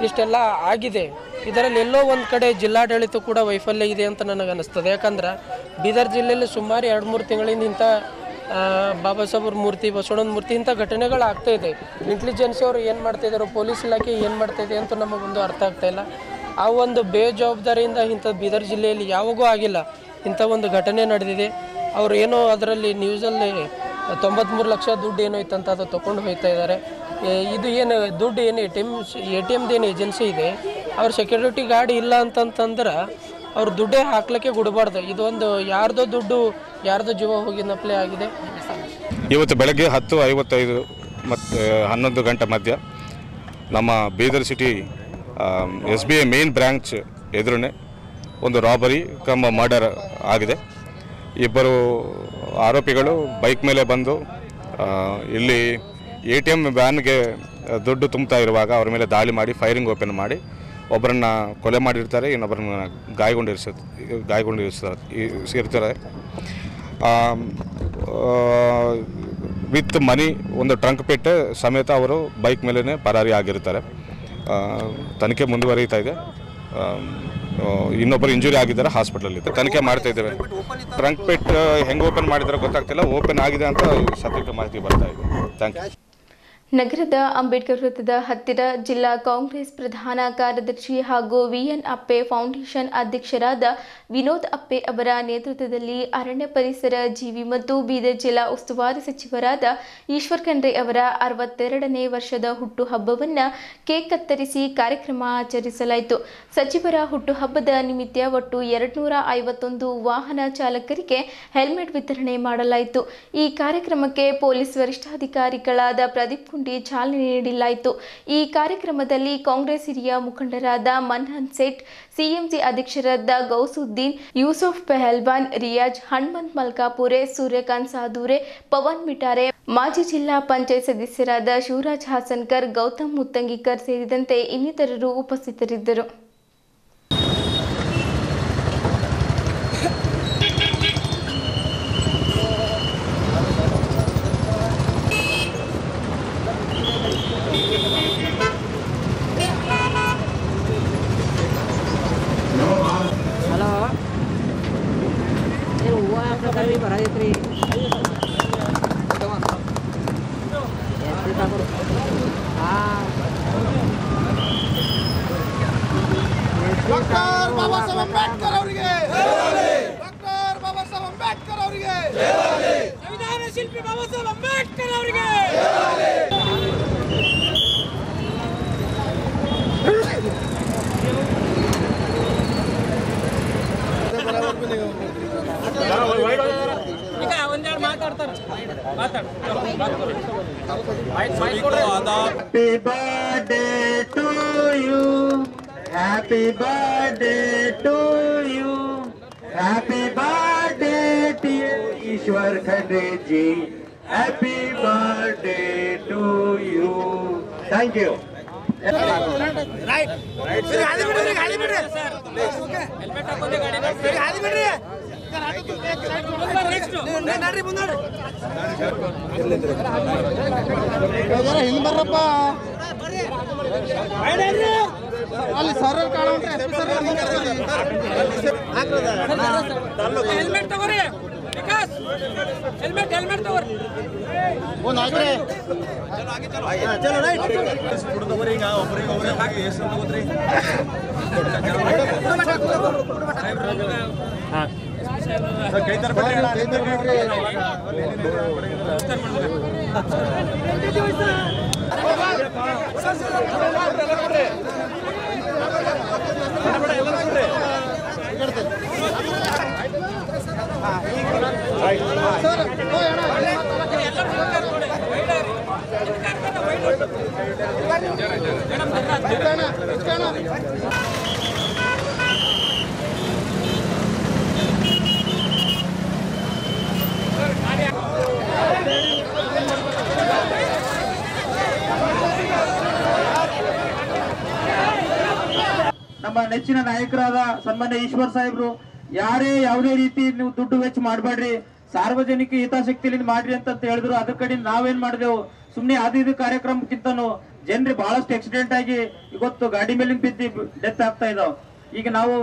ಇಷ್ಟೆಲ್ಲ ಆಗಿದೆ, ಇದರಲ್ಲಿ ಎಲ್ಲೋ ಒಂದು ಕಡೆ ಜಿಲ್ಲಾಡಳಿತ ಕೂಡ ವೈಫಲ್ಯ ಇದೆ ಅಂತ ನನಗೆ ಅನ್ನಿಸ್ತದೆ. ಯಾಕಂದ್ರೆ ಬೀದರ್ ಜಿಲ್ಲೆಯಲ್ಲಿ ಸುಮಾರು 2-3 ತಿಂಗಳಿಂದ ಇಂಥ ಬಾಬಾ ಸಾಹೇಬ್ರ ಮೂರ್ತಿ, ಬಸವಣ್ಣನ ಮೂರ್ತಿ ಇಂಥ ಘಟನೆಗಳು ಆಗ್ತಾಯಿದೆ. ಇಂಟೆಲಿಜೆನ್ಸಿ ಅವರು ಏನು ಮಾಡ್ತಾಯಿದ್ದಾರೆ, ಪೊಲೀಸ್ ಇಲಾಖೆ ಏನು ಮಾಡ್ತಾಯಿದೆ ಅಂತ ನಮಗೊಂದು ಅರ್ಥ ಆಗ್ತಾಯಿಲ್ಲ. ಆ ಒಂದು ಬೇಜವಾಬ್ದಾರಿಯಿಂದ ಇಂಥ ಬೀದರ್ ಜಿಲ್ಲೆಯಲ್ಲಿ ಯಾವಾಗೂ ಆಗಿಲ್ಲ, ಇಂಥ ಒಂದು ಘಟನೆ ನಡೆದಿದೆ. ಅವರು ಏನೋ ಅದರಲ್ಲಿ ನ್ಯೂಸಲ್ಲಿ 93 ಲಕ್ಷ ದುಡ್ಡು ಏನೋ ಇತ್ತಂತ ಅದು ತೊಗೊಂಡು ಹೋಗ್ತಾ ಇದ್ದಾರೆ. ಇದು ಏನು ದುಡ್ಡು ಏನು ಎ ಟಿ ಎಮ್ದು ಏನು ಏಜೆನ್ಸಿ ಇದೆ, ಅವ್ರ ಸೆಕ್ಯೂರಿಟಿ ಗಾರ್ಡ್ ಇಲ್ಲ ಅಂತಂತಂದ್ರೆ ಅವ್ರು ದುಡ್ಡೇ ಹಾಕ್ಲಿಕ್ಕೆ ಗುಡಬಾರ್ದು. ಇದೊಂದು ಯಾರ್ದೋ ದುಡ್ಡು ಯಾರ್ದೋ ಜೀವ ಹೋಗಿನಪ್ಲೆ ಆಗಿದೆ. ಇವತ್ತು ಬೆಳಗ್ಗೆ 10:55 ಮತ್ತು 11 ಗಂಟೆ ಮಧ್ಯ ನಮ್ಮ Bidar city SBI main branch ಎದುರುನೆ ಒಂದು ರಾಬರಿ ಕಮ್ ಮರ್ಡರ್ ಆಗಿದೆ. ಇಬ್ಬರು ಆರೋಪಿಗಳು ಬೈಕ್ ಮೇಲೆ ಬಂದು ಇಲ್ಲಿ ATM ವ್ಯಾನ್ಗೆ ದುಡ್ಡು ತುಂಬ್ತಾ ಇರುವಾಗ ಅವ್ರ ಮೇಲೆ ದಾಳಿ ಮಾಡಿ ಫೈರಿಂಗ್ ಓಪನ್ ಮಾಡಿ ಒಬ್ಬರನ್ನ ಕೊಲೆ ಮಾಡಿರ್ತಾರೆ, ಇನ್ನೊಬ್ಬರನ್ನ ಗಾಯಗೊಂಡಿರ್ತಾರೆ. ವಿತ್ ಮನಿ ಒಂದು ಟ್ರಂಕ್ ಪೆಟ್ಟು ಸಮೇತ ಅವರು ಬೈಕ್ ಮೇಲೇ ಪರಾರಿ ಆಗಿರ್ತಾರೆ. ತನಿಖೆ ಮುಂದುವರಿತಾ ಇದೆ. ಇನ್ನೊಬ್ಬರು ಇಂಜುರಿ ಆಗಿದ್ದಾರೆ, ಹಾಸ್ಪಿಟಲಲ್ಲಿದೆ. ತನಿಖೆ ಮಾಡ್ತಾ ಇದ್ದೇವೆ. ಟ್ರಂಕ್ ಪೆಟ್ ಹೆಂಗೆ ಓಪನ್ ಮಾಡಿದಾರೆ ಗೊತ್ತಾಗ್ತಿಲ್ಲ, ಓಪನ್ ಆಗಿದೆ ಅಂತ ಸದ್ಯಕ್ಕೆ ಮಾಹಿತಿ ಬರ್ತಾ ಇದೆ. Thank you. ನಗರದ ಅಂಬೇಡ್ಕರ್ ವೃತ್ತದ ಹತ್ತಿರ ಜಿಲ್ಲಾ ಕಾಂಗ್ರೆಸ್ ಪ್ರಧಾನ ಕಾರ್ಯದರ್ಶಿ ಹಾಗೂ VN ಅಪ್ಪೆ ಫೌಂಡೇಶನ್ ಅಧ್ಯಕ್ಷರಾದ ವಿನೋದ್ ಅಪ್ಪೆ ಅವರ ನೇತೃತ್ವದಲ್ಲಿ ಅರಣ್ಯ ಪರಿಸರ ಜೀವಿ ಮತ್ತು ಬೀದರ್ ಜಿಲ್ಲಾ ಉಸ್ತುವಾರಿ ಸಚಿವರಾದ ಈಶ್ವರ್ ಖಂಡ್ರೆ ಅವರ 62ನೇ ವರ್ಷದ ಹುಟ್ಟುಹಬ್ಬವನ್ನು ಕೇಕ್ ಕತ್ತರಿಸಿ ಕಾರ್ಯಕ್ರಮ ಆಚರಿಸಲಾಯಿತು. ಸಚಿವರ ಹುಟ್ಟುಹಬ್ಬದ ನಿಮಿತ್ತ ಒಟ್ಟು 251 ವಾಹನ ಚಾಲಕರಿಗೆ ಹೆಲ್ಮೆಟ್ ವಿತರಣೆ ಮಾಡಲಾಯಿತು. ಈ ಕಾರ್ಯಕ್ರಮಕ್ಕೆ ಪೊಲೀಸ್ ವರಿಷ್ಠಾಧಿಕಾರಿಗಳಾದ ಪ್ರದೀಪ್ ಚಾಲನೆ ನೀಡಲಾಯಿತು. ಈ ಕಾರ್ಯಕ್ರಮದಲ್ಲಿ ಕಾಂಗ್ರೆಸ್ ಹಿರಿಯ ಮುಖಂಡರಾದ ಮನ್ಹನ್ ಸೇಠ್, CMC ಅಧ್ಯಕ್ಷರಾದ ಗೌಸುದ್ದೀನ್, ಯೂಸುಫ್ ಪೆಹಲ್ವಾನ್, ರಿಯಾಜ್, ಹನುಮಂತ್ ಮಲ್ಕಾಪುರೆ, ಸೂರ್ಯಕಾಂತ್ ಸಾಧೂರೆ, ಪವನ್ ಮಿಟಾರೆ, ಮಾಜಿ ಜಿಲ್ಲಾ ಪಂಚಾಯತ್ ಸದಸ್ಯರಾದ ಶಿವರಾಜ್ ಹಾಸನ್ಕರ್, ಗೌತಮ್ ಮುತ್ತಂಗಿಕರ್ ಸೇರಿದಂತೆ ಇನ್ನಿತರರು ಉಪಸ್ಥಿತರಿದ್ದರು. ಡಾಕ್ಟರ್ ಬಾಬಾ ಸಾಹೇಬ್ ಅಂಬೇಡ್ಕರ್ ಅವರಿಗೆ ಡಾಕ್ಟರ್ ಬಾಬಾ ಸಾಹೇಬ್ ಅಂಬೇಡ್ಕರ್ ಅವರಿಗೆ ಸಂವಿಧಾನ ಶಿಲ್ಪಿ ಬಾಬಾ ಸಾಹೇಬ್ ಅಂಬೇಡ್ಕರ್ ಅವರಿಗೆ ಈಗ ಒಂದೆರಡು ಮಾತಾಡ್ತಾರೆ. Happy birthday to you. Happy birthday to you. Happy birthday dear Ishwar Khande ji. Happy birthday to you. Thank you. Right. ಗಾಡಿ ಬಿಡ್ರಿ ಸರ್. ಓಕೆ. ಹೆಲ್ಮೆಟ್ ಹಾಕೊಂಡೆ ಗಾಡಿ ಗಾಡಿ ಬಿಡ್ರಿ. ನಡ್ರಿ ಮುಂದೆ ಹಿಂಗ್ ಬರ್ರಪ್ಪ. ಅಲ್ಲಿ ಸರ್ ಕಾಣುವಂತ ಹೆಲ್ಮೆಟ್ ತಗೋರಿ ವಿಕಾಸ್, ಹೆಲ್ಮೆಟ್ ತಗೋರಿ. ಒಂದು ಆಗ್ರೆ ಚಲೋ ರೈಟ್ ಕುಡ್ದವರಿ. ಈಗ ಒಬ್ಬರಿಗೆ ಹಾಕಿ ಎಷ್ಟು ತಗೋದ್ರಿ? ಹಾಂ ಕೈತರ ನಮ್ಮ ನೆಚ್ಚಿನ ನಾಯಕರಾದ ಸನ್ಮಾನ್ಯ ಈಶ್ವರ್ ಸಾಹೇಬ್ರು, ಯಾರೇ ಯಾವುದೇ ರೀತಿ ನೀವು ದುಡ್ಡು ವೆಚ್ಚ ಮಾಡಬೇಡ್ರಿ, ಸಾರ್ವಜನಿಕ ಹಿತಾಸಕ್ತಿಯಿಂದ ಮಾಡ್ರಿ ಅಂತ ಹೇಳಿದ್ರು. ಅದ್ರ ಕಡೆ ನಾವೇನ್ ಮಾಡಿದೆವು, ಸುಮ್ನೆ ಅದು ಕಾರ್ಯಕ್ರಮಕ್ಕಿಂತನೂ ಜನರು ಬಹಳಷ್ಟು ಆಕ್ಸಿಡೆಂಟ್ ಆಗಿ ಇವತ್ತು ಗಾಡಿ ಮೇಲಿಂದ ಬಿದ್ದು ಡೆತ್ ಆಗ್ತಾ ಇದಾವ್. ಈಗ ನಾವು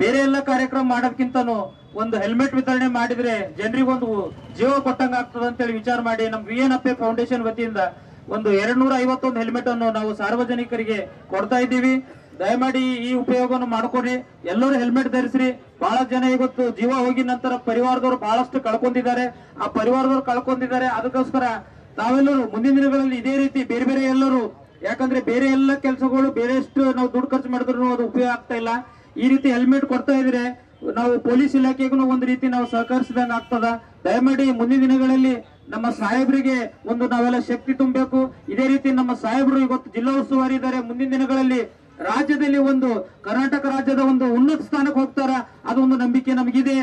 ಬೇರೆ ಎಲ್ಲ ಕಾರ್ಯಕ್ರಮ ಮಾಡೋದಕ್ಕಿಂತನೂ ಒಂದು ಹೆಲ್ಮೆಟ್ ವಿತರಣೆ ಮಾಡಿದ್ರೆ ಜನರಿಗೊಂದು ಜೀವ ಕೊಟ್ಟಂಗ ಆಗ್ತದ ಅಂತೇಳಿ ವಿಚಾರ ಮಾಡಿ ನಮ್ VNFA ಫೌಂಡೇಶನ್ ವತಿಯಿಂದ ಒಂದು 251 ಹೆಲ್ಮೆಟ್ ಅನ್ನು ನಾವು ಸಾರ್ವಜನಿಕರಿಗೆ ಕೊಡ್ತಾ ಇದ್ದೀವಿ. ದಯಮಾಡಿ ಈ ಉಪಯೋಗವನ್ನು ಮಾಡ್ಕೊಡ್ರಿ, ಎಲ್ಲರೂ ಹೆಲ್ಮೆಟ್ ಧರಿಸ್ರಿ. ಬಹಳ ಜನ ಇವತ್ತು ಜೀವ ಹೋಗಿ ನಂತರ ಪರಿವಾರದವರು ಬಹಳಷ್ಟು ಕಳ್ಕೊಂಡಿದ್ದಾರೆ. ಆ ಪರಿವಾರದವರು ಕಳ್ಕೊಂಡಿದ್ದಾರೆ, ಅದಕ್ಕೋಸ್ಕರ ತಾವೆಲ್ಲರೂ ಮುಂದಿನ ದಿನಗಳಲ್ಲಿ ಇದೇ ರೀತಿ ಬೇರೆ ಬೇರೆ ಎಲ್ಲರೂ, ಯಾಕಂದ್ರೆ ಬೇರೆ ಎಲ್ಲ ಕೆಲಸಗಳು ಬೇರೆಷ್ಟು ನಾವು ದುಡ್ಡು ಖರ್ಚು ಮಾಡಿದ್ರು ಅದು ಉಪಯೋಗ ಆಗ್ತಾ ಇಲ್ಲ. ಈ ರೀತಿ ಹೆಲ್ಮೆಟ್ ಕೊಡ್ತಾ ಇದ್ರೆ ನಾವು ಪೊಲೀಸ್ ಇಲಾಖೆಗೂ ಒಂದು ರೀತಿ ನಾವು ಸಹಕರಿಸಿದಂಗ ಆಗ್ತದ. ದಯಮಾಡಿ ಮುಂದಿನ ದಿನಗಳಲ್ಲಿ ನಮ್ಮ ಸಾಹೇಬರಿಗೆ ಒಂದು ನಾವೆಲ್ಲ ಶಕ್ತಿ ತುಂಬಬೇಕು. ಇದೇ ರೀತಿ ನಮ್ಮ ಸಾಹೇಬರು ಇವತ್ತು ಜಿಲ್ಲಾ ಉಸ್ತುವಾರಿ ಇದ್ದಾರೆ. ಮುಂದಿನ ದಿನಗಳಲ್ಲಿ ರಾಜ್ಯದಲ್ಲಿ ಒಂದು ಕರ್ನಾಟಕ ರಾಜ್ಯದ ಒಂದು ಉನ್ನತ ಸ್ಥಾನಕ್ಕೆ ಹೋಗ್ತಾರ, ಅದೊಂದು ನಂಬಿಕೆ ನಮಗಿದೆ.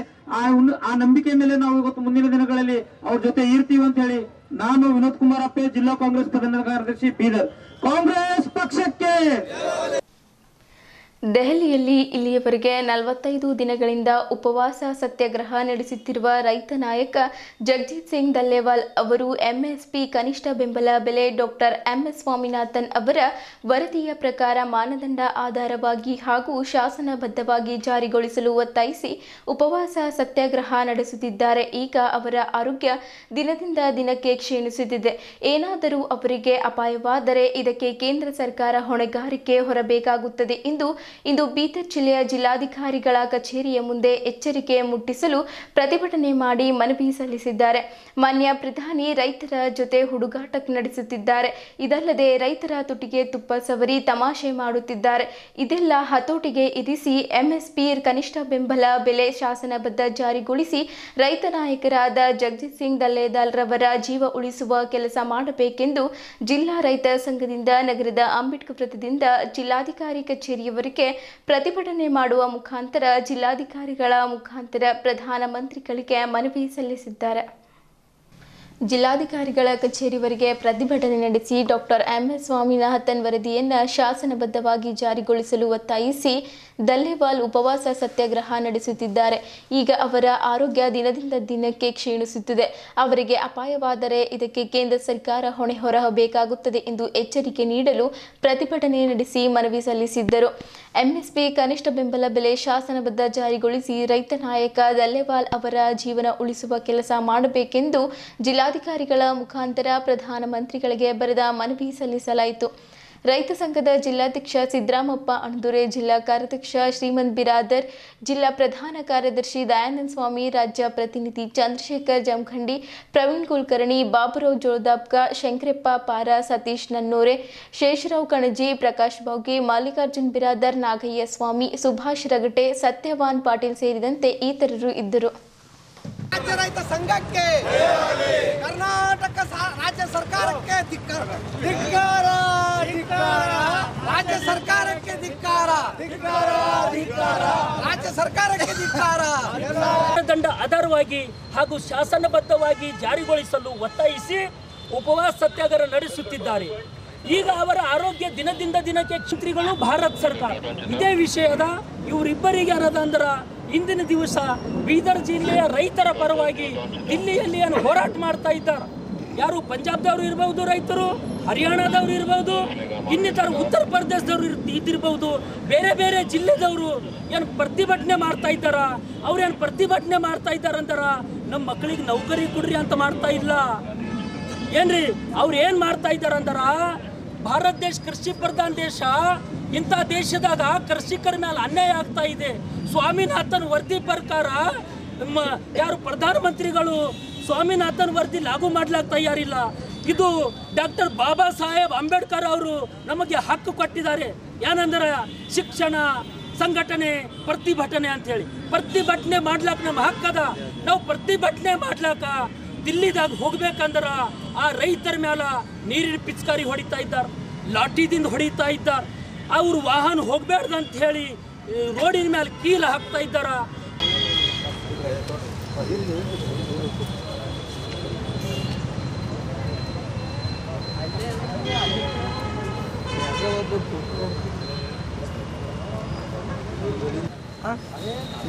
ಆ ನಂಬಿಕೆ ಮೇಲೆ ನಾವು ಇವತ್ತು ಮುಂದಿನ ದಿನಗಳಲ್ಲಿ ಅವ್ರ ಜೊತೆ ಇರ್ತೀವಿ ಅಂತ ಹೇಳಿ ನಾನು ವಿನೋದ್ ಕುಮಾರ್ ಅಪ್ಪೆ, ಜಿಲ್ಲಾ ಕಾಂಗ್ರೆಸ್ ಪ್ರಧಾನ ಕಾರ್ಯದರ್ಶಿ, ಬೀದರ್. ಕಾಂಗ್ರೆಸ್ ಪಕ್ಷಕ್ಕೆ. ದೆಹಲಿಯಲ್ಲಿ ಇಲ್ಲಿಯವರೆಗೆ 45 ದಿನಗಳಿಂದ ಉಪವಾಸ ಸತ್ಯಾಗ್ರಹ ನಡೆಸುತ್ತಿರುವ ರೈತ ನಾಯಕ ಜಗಜಿತ್ ಸಿಂಗ್ ದಲ್ಲೇವಾಲ್ ಅವರು ಎಂಎಸ್ಪಿ ಕನಿಷ್ಠ ಬೆಂಬಲ ಬೆಲೆ ಡಾಕ್ಟರ್ MS ಸ್ವಾಮಿನಾಥನ್ ಅವರ ವರದಿಯ ಪ್ರಕಾರ ಮಾನದಂಡ ಆಧಾರವಾಗಿ ಹಾಗೂ ಶಾಸನಬದ್ಧವಾಗಿ ಜಾರಿಗೊಳಿಸಲು ಒತ್ತಾಯಿಸಿ ಉಪವಾಸ ಸತ್ಯಾಗ್ರಹ ನಡೆಸುತ್ತಿದ್ದಾರೆ. ಈಗ ಅವರ ಆರೋಗ್ಯ ದಿನದಿಂದ ದಿನಕ್ಕೆ ಕ್ಷೀಣಿಸುತ್ತಿದೆ. ಏನಾದರೂ ಅವರಿಗೆ ಅಪಾಯವಾದರೆ ಇದಕ್ಕೆ ಕೇಂದ್ರ ಸರ್ಕಾರ ಹೊಣೆಗಾರಿಕೆ ಹೊರಬೇಕಾಗುತ್ತದೆ ಎಂದು ಇಂದು ಬೀದರ್ ಜಿಲ್ಲೆಯ ಜಿಲ್ಲಾಧಿಕಾರಿಗಳ ಕಚೇರಿಯ ಮುಂದೆ ಎಚ್ಚರಿಕೆ ಮುಟ್ಟಿಸಲು ಪ್ರತಿಭಟನೆ ಮಾಡಿ ಮನವಿ ಸಲ್ಲಿಸಿದ್ದಾರೆ. ಮಾನ್ಯ ಪ್ರಧಾನಿ ರೈತರ ಜೊತೆ ಹುಡುಗಾಟ ನಡೆಸುತ್ತಿದ್ದಾರೆ. ಇದಲ್ಲದೆ ರೈತರ ತುಟಿಗೆ ತುಪ್ಪ ಸವರಿ ತಮಾಷೆ ಮಾಡುತ್ತಿದ್ದಾರೆ. ಇದೆಲ್ಲ ಹತೋಟಿಗೆ ಇರಿಸಿ MSP ಕನಿಷ್ಠ ಬೆಂಬಲ ಬೆಲೆ ಶಾಸನಬದ್ಧ ಜಾರಿಗೊಳಿಸಿ ರೈತ ನಾಯಕರಾದ ಜಗಜಿತ್ ಸಿಂಗ್ ದಲ್ಲೇವಾಲ್ ರವರ ಜೀವ ಉಳಿಸುವ ಕೆಲಸ ಮಾಡಬೇಕೆಂದು ಜಿಲ್ಲಾ ರೈತ ಸಂಘದಿಂದ ನಗರದ ಅಂಬೇಡ್ಕರ್ ವೃತ್ತದಿಂದ ಜಿಲ್ಲಾಧಿಕಾರಿ ಕಚೇರಿಯವರೆಗೆ ಪ್ರತಿಭಟನೆ ಮಾಡುವ ಮುಖಾಂತರ ಜಿಲ್ಲಾಧಿಕಾರಿಗಳ ಮುಖಾಂತರ ಪ್ರಧಾನಮಂತ್ರಿಗಳಿಗೆ ಮನವಿ ಸಲ್ಲಿಸಿದ್ದಾರೆ. ಜಿಲ್ಲಾಧಿಕಾರಿಗಳ ಕಚೇರಿವರೆಗೆ ಪ್ರತಿಭಟನೆ ನಡೆಸಿ ಡಾಕ್ಟರ್ MS ಸ್ವಾಮಿನಾಥನ್ ವರದಿಯನ್ನು ಶಾಸನಬದ್ಧವಾಗಿ ಜಾರಿಗೊಳಿಸಲು ಒತ್ತಾಯಿಸಿ ದಲ್ಲೇವಾಲ್ ಉಪವಾಸ ಸತ್ಯಾಗ್ರಹ ನಡೆಸುತ್ತಿದ್ದಾರೆ. ಈಗ ಅವರ ಆರೋಗ್ಯ ದಿನದಿಂದ ದಿನಕ್ಕೆ ಕ್ಷೀಣಿಸುತ್ತಿದೆ. ಅವರಿಗೆ ಅಪಾಯವಾದರೆ ಇದಕ್ಕೆ ಕೇಂದ್ರ ಸರ್ಕಾರ ಹೊಣೆ ಹೊರಬೇಕಾಗುತ್ತದೆ ಎಂದು ಎಚ್ಚರಿಕೆ ನೀಡಲು ಪ್ರತಿಭಟನೆ ನಡೆಸಿ ಮನವಿ ಸಲ್ಲಿಸಿದ್ದರು. MSP ಕನಿಷ್ಠ ಬೆಂಬಲ ಬೆಲೆ ಶಾಸನಬದ್ಧ ಜಾರಿಗೊಳಿಸಿ ರೈತ ನಾಯಕ ದಲ್ಲೇವಾಲ್ ಅವರ ಜೀವನ ಉಳಿಸುವ ಕೆಲಸ ಮಾಡಬೇಕೆಂದು ಜಿಲ್ಲಾಧಿಕಾರಿಗಳ ಮುಖಾಂತರ ಪ್ರಧಾನಮಂತ್ರಿಗಳಿಗೆ ಬರೆದ ಮನವಿ ಸಲ್ಲಿಸಲಾಯಿತು. ರೈತ ಸಂಘದ ಜಿಲ್ಲಾಧ್ಯಕ್ಷ ಸಿದ್ದರಾಮಪ್ಪ ಅಣದೂರೆ, ಜಿಲ್ಲಾ ಕಾರ್ಯಾಧ್ಯಕ್ಷ ಶ್ರೀಮಂತ್ ಬಿರಾದರ್, ಜಿಲ್ಲಾ ಪ್ರಧಾನ ಕಾರ್ಯದರ್ಶಿ ದಯಾನಂದ ಸ್ವಾಮಿ, ರಾಜ್ಯ ಪ್ರತಿನಿಧಿ ಚಂದ್ರಶೇಖರ್ ಜಮಖಂಡಿ, ಪ್ರವೀಣ್ ಕುಲಕರ್ಣಿ, ಬಾಬುರಾವ್ ಜೋಳದಾಬ್ಕ, ಶಂಕರಪ್ಪ ಪಾರ, ಸತೀಶ್ ನನ್ನೂರೆ, ಶೇಷರಾವ್ ಕಣಜಿ, ಪ್ರಕಾಶ್ ಬಾವ್ಗೆ, ಮಲ್ಲಿಕಾರ್ಜುನ್ ಬಿರಾದರ್, ನಾಗಯ್ಯ ಸ್ವಾಮಿ, ಸುಭಾಷ್ ರಗಟೆ, ಸತ್ಯವಾನ್ ಪಾಟೀಲ್ ಸೇರಿದಂತೆ ಇತರರು ಇದ್ದರು. ರಾಜ್ಯ ರೈತ ಸಂಘಕ್ಕೆ ಕರ್ನಾಟಕ ರಾಜ್ಯ ಸರ್ಕಾರಕ್ಕೆ ಧಿಕ್ಕಾರ, ಧಿಕ್ಕಾರ, ಧಿಕ್ಕಾರ, ರಾಜ್ಯ ಸರ್ಕಾರಕ್ಕೆ ಧಿಕ್ಕಾರ, ಧಿಕ್ಕಾರ, ಧಿಕ್ಕಾರ, ರಾಜ್ಯ ಸರ್ಕಾರಕ್ಕೆ ಧಿಕ್ಕಾರ. ದಂಡ ಆಧಾರವಾಗಿ ಹಾಗೂ ಶಾಸನಬದ್ಧವಾಗಿ ಜಾರಿಗೊಳಿಸಲು ಒತ್ತಾಯಿಸಿ ಉಪವಾಸ ಸತ್ಯಾಗ್ರಹ ನಡೆಸುತ್ತಿದ್ದಾರೆ. ಈಗ ಅವರ ಆರೋಗ್ಯ ದಿನದಿಂದ ದಿನಕ್ಕೆ ಮಂತ್ರಿಗಳು ಭಾರತ ಸರ್ಕಾರ ಇದೇ ವಿಷಯದ ಇವರಿಬ್ಬರಿಗೆ ಏನದ ಅಂದ್ರೆ ಇಂದಿನ ದಿವಸ ಬೀದರ್ ಜಿಲ್ಲೆಯ ರೈತರ ಪರವಾಗಿ ದಿಲ್ಲಿಯಲ್ಲಿ ಏನು ಹೋರಾಟ ಮಾಡ್ತಾ ಇದ್ದಾರೆ. ಯಾರು ಪಂಜಾಬ್ದವರು ಇರಬಹುದು, ರೈತರು ಹರಿಯಾಣದವರು ಇರಬಹುದು, ಇನ್ನಿತರ ಉತ್ತರ ಪ್ರದೇಶದವರು ಇದ್ದಿರಬಹುದು, ಬೇರೆ ಬೇರೆ ಜಿಲ್ಲೆದವರು ಏನು ಪ್ರತಿಭಟನೆ ಮಾಡ್ತಾ ಇದ್ದಾರ. ಅವ್ರೇನು ಪ್ರತಿಭಟನೆ ಮಾಡ್ತಾ ಇದ್ದಾರಂತಾರ ನಮ್ಮ ಮಕ್ಕಳಿಗೆ ನೌಕರಿ ಕೊಡ್ರಿ ಅಂತ ಮಾಡ್ತಾ ಇಲ್ಲ ಏನ್ರಿ. ಅವ್ರು ಏನು ಮಾಡ್ತಾ ಇದ್ದಾರಂತಾರ, ಭಾರತ ದೇಶ ಕೃಷಿ ಪ್ರಧಾನ ದೇಶ, ಇಂಥ ದೇಶದಾಗ ಕೃಷಿಕರ ಮೇಲೆ ಅನ್ಯಾಯ ಆಗ್ತಾ ಇದೆ. ಸ್ವಾಮಿನಾಥನ್ ವರದಿ ಪ್ರಕಾರ ಯಾರು ಪ್ರಧಾನಮಂತ್ರಿಗಳು ಸ್ವಾಮಿನಾಥನ್ ವರದಿ ಲಾಗು ಮಾಡ್ಲಿಕ್ಕೆ ತಯಾರಿಲ್ಲ. ಇದು ಡಾಕ್ಟರ್ ಬಾಬಾ ಸಾಹೇಬ್ ಅಂಬೇಡ್ಕರ್ ಅವರು ನಮಗೆ ಹಕ್ಕು ಕೊಟ್ಟಿದ್ದಾರೆ. ಏನಂದ್ರೆ ಶಿಕ್ಷಣ, ಸಂಘಟನೆ, ಪ್ರತಿಭಟನೆ ಅಂತೇಳಿ. ಪ್ರತಿಭಟನೆ ಮಾಡ್ಲಾಕ ನಮ್ಮ ಹಕ್ಕದ. ನಾವು ಪ್ರತಿಭಟನೆ ಮಾಡ್ಲಾಕ ದಿಲ್ಲಿದಾಗ ಹೋಗ್ಬೇಕಂದ್ರೆ ಆ ರೈತರ ಮೇಲೆ ನೀರಿನ ಪಿಚಕಾರಿ ಹೊಡಿತಾ ಇದ್ದಾರೆ, ಲಾಠಿದಿಂದ ಹೊಡಿತಾ ಇದ್ದಾರೆ. ಅವ್ರು ವಾಹನ ಹೋಗ್ಬೇಡ್ದಂತ ಹೇಳಿ ರೋಡಿನ ಮೇಲೆ ಕೀಲ ಹಾಕ್ತಾ ಇದ್ದಾರ.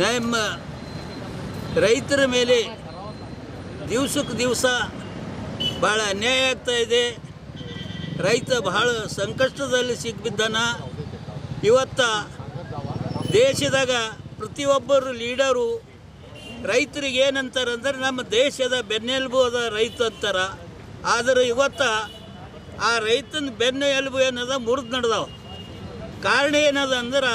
ನಮ್ಮ ರೈತರ ಮೇಲೆ ದಿವಸಕ್ಕೆ ದಿವಸ ಭಾಳ ಅನ್ಯಾಯ ಆಗ್ತಾ ಇದೆ. ರೈತ ಬಹಳ ಸಂಕಷ್ಟದಲ್ಲಿ ಸಿಕ್ಬಿದ್ದಾನ. ಇವತ್ತು ದೇಶದಾಗ ಪ್ರತಿಯೊಬ್ಬರು ಲೀಡರು ರೈತರಿಗೆ ಏನಂತಾರೆ ಅಂದ್ರೆ ನಮ್ಮ ದೇಶದ ಬೆನ್ನೆಲುಬು ಅದ ರೈತ ಅಂತಾರೆ. ಆದರೆ ಇವತ್ತು ಆ ರೈತನ ಬೆನ್ನೆಲುಬು ಏನದ ಮುರಿದು ನಡೆದವ. ಕಾರಣ ಏನದ ಅಂದ್ರೆ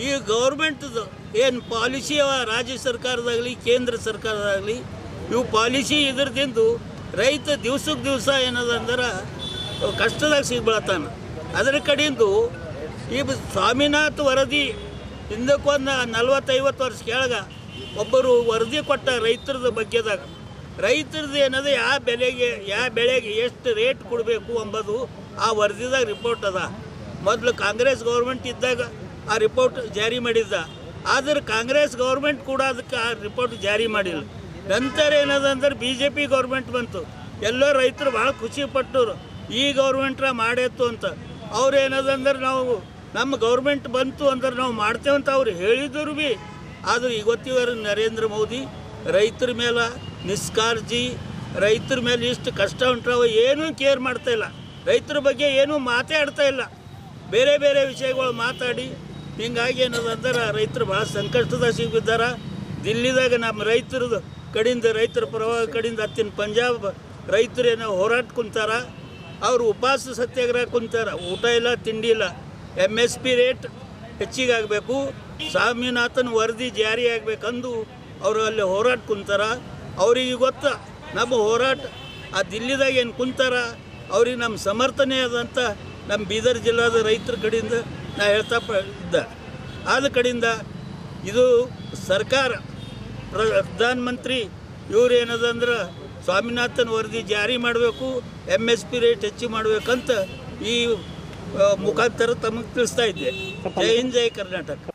ಈ ಗೌರ್ಮೆಂಟ್ದು ಏನು ಪಾಲಿಸಿ ಅವ, ರಾಜ್ಯ ಸರ್ಕಾರದಾಗಲಿ ಕೇಂದ್ರ ಸರ್ಕಾರದಾಗಲಿ, ಇವು ಪಾಲಿಸಿ ಇದ್ರದಿಂದ ರೈತ ದಿವ್ಸಕ್ಕೆ ದಿವಸ ಏನದ ಅಂದ್ರೆ ಕಷ್ಟದಾಗ ಸಿಗ್ಬಿಡತ್ತಾನ. ಅದರ ಕಡೆಯಿಂದ ಈ ಸ್ವಾಮಿನಾಥ್ ವರದಿ ಹಿಂದಕ್ಕೊಂದು 40-50 ವರ್ಷ ಕೆಳಗೆ ಒಬ್ಬರು ವರದಿ ಕೊಟ್ಟ ರೈತರದ ಬಗ್ಗೆದಾಗ. ರೈತರದ್ದು ಏನದ ಯಾವ ಬೆಳೆಗೆ ಎಷ್ಟು ರೇಟ್ ಕೊಡಬೇಕು ಎಂಬುದು ಆ ವರದಿದಾಗ ರಿಪೋರ್ಟ್ ಅದ. ಮೊದಲು ಕಾಂಗ್ರೆಸ್ ಗೌರ್ಮೆಂಟ್ ಇದ್ದಾಗ ಆ ರಿಪೋರ್ಟ್ ಜಾರಿ ಮಾಡಿದ್ದ. ಆದರೆ ಕಾಂಗ್ರೆಸ್ ಗೌರ್ಮೆಂಟ್ ಕೂಡ ಅದಕ್ಕೆ ಆ ರಿಪೋರ್ಟ್ ಜಾರಿ ಮಾಡಿಲ್ಲ. ನಂತರ ಏನದಂದ್ರೆ BJP ಗೌರ್ಮೆಂಟ್ ಬಂತು. ಎಲ್ಲೋ ರೈತರು ಭಾಳ ಖುಷಿ ಪಟ್ಟರು, ಈ ಗೌರ್ಮೆಂಟ್ರ ಮಾಡೇತ್ತು ಅಂತ. ಅವ್ರು ಏನದಂದ್ರೆ ನಾವು ನಮ್ಮ ಗೌರ್ಮೆಂಟ್ ಬಂತು ಅಂದ್ರೆ ನಾವು ಮಾಡ್ತೇವಂತ ಅವ್ರು ಹೇಳಿದ್ರು ಭೀ. ಆದರೂ ಇವತ್ತಿವರೆಗೆ ನರೇಂದ್ರ ಮೋದಿ ರೈತರ ಮೇಲೆ ನಿಷ್ಕಾಳಜಿ, ರೈತರ ಮೇಲೆ ಇಷ್ಟು ಕಷ್ಟ ಉಂಟಾವ ಏನೂ ಕೇರ್ ಮಾಡ್ತಾಯಿಲ್ಲ. ರೈತರ ಬಗ್ಗೆ ಏನೂ ಮಾತಾಡ್ತಾ ಇಲ್ಲ, ಬೇರೆ ಬೇರೆ ವಿಷಯಗಳು ಮಾತಾಡಿ. ಹಿಂಗಾಗಿ ಏನದಂದ್ರೆ ರೈತರು ಭಾಳ ಸಂಕಷ್ಟದಾಗ ಸಿಗಿದ್ದಾರೆ. ದಿಲ್ಲಿದಾಗ ನಮ್ಮ ರೈತರದ್ದು ಕಡೆಯಿಂದ ರೈತರ ಪರವಾಗಿ ಕಡೆಯಿಂದ ಹತ್ತಿನ ಪಂಜಾಬ್ ರೈತರು ಏನೋ ಹೋರಾಟ ಕುಂತಾರ. ಅವರು ಉಪವಾಸ ಸತ್ಯಾಗ್ರಹ ಕುಂತಾರ. ಊಟ ಇಲ್ಲ, ತಿಂಡಿ ಇಲ್ಲ. MSP ರೇಟ್ ಹೆಚ್ಚಿಗೆ ಆಗಬೇಕು, ಸ್ವಾಮಿನಾಥನ್ ವರದಿ ಜಾರಿ ಆಗಬೇಕಂದು ಅವರು ಅಲ್ಲಿ ಹೋರಾಟ ಕುಂತಾರ. ಅವ್ರಿಗೆ ಗೊತ್ತ ನಮ್ಮ ಹೋರಾಟ ಆ ದಿಲ್ಲಿದಾಗ ಏನು ಕುಂತಾರ, ಅವ್ರಿಗೆ ನಮ್ಮ ಸಮರ್ಥನೆ ಅದಂತ ನಮ್ಮ ಬೀದರ್ ಜಿಲ್ಲಾದ ರೈತರ ಕಡೆಯಿಂದ ನಾ ಹೇಳ್ತಾ ಇದ್ದ. ಆದ ಕಡೆಯಿಂದ ಇದು ಸರ್ಕಾರ ಪ್ರಧಾನಮಂತ್ರಿ ಇವ್ರು ಏನದಂದ್ರೆ ಸ್ವಾಮಿನಾಥನ್ ವರದಿ ಜಾರಿ ಮಾಡಬೇಕು, MSP ರೇಟ್ ಹೆಚ್ಚು ಮಾಡಬೇಕಂತ ಈ ಮುಖಾಂತರ ತಮಗೆ ತಿಳಿಸ್ತಾ ಇದ್ದೆ. ಜೈ ಹಿಂದ್, ಜೈ ಕರ್ನಾಟಕ.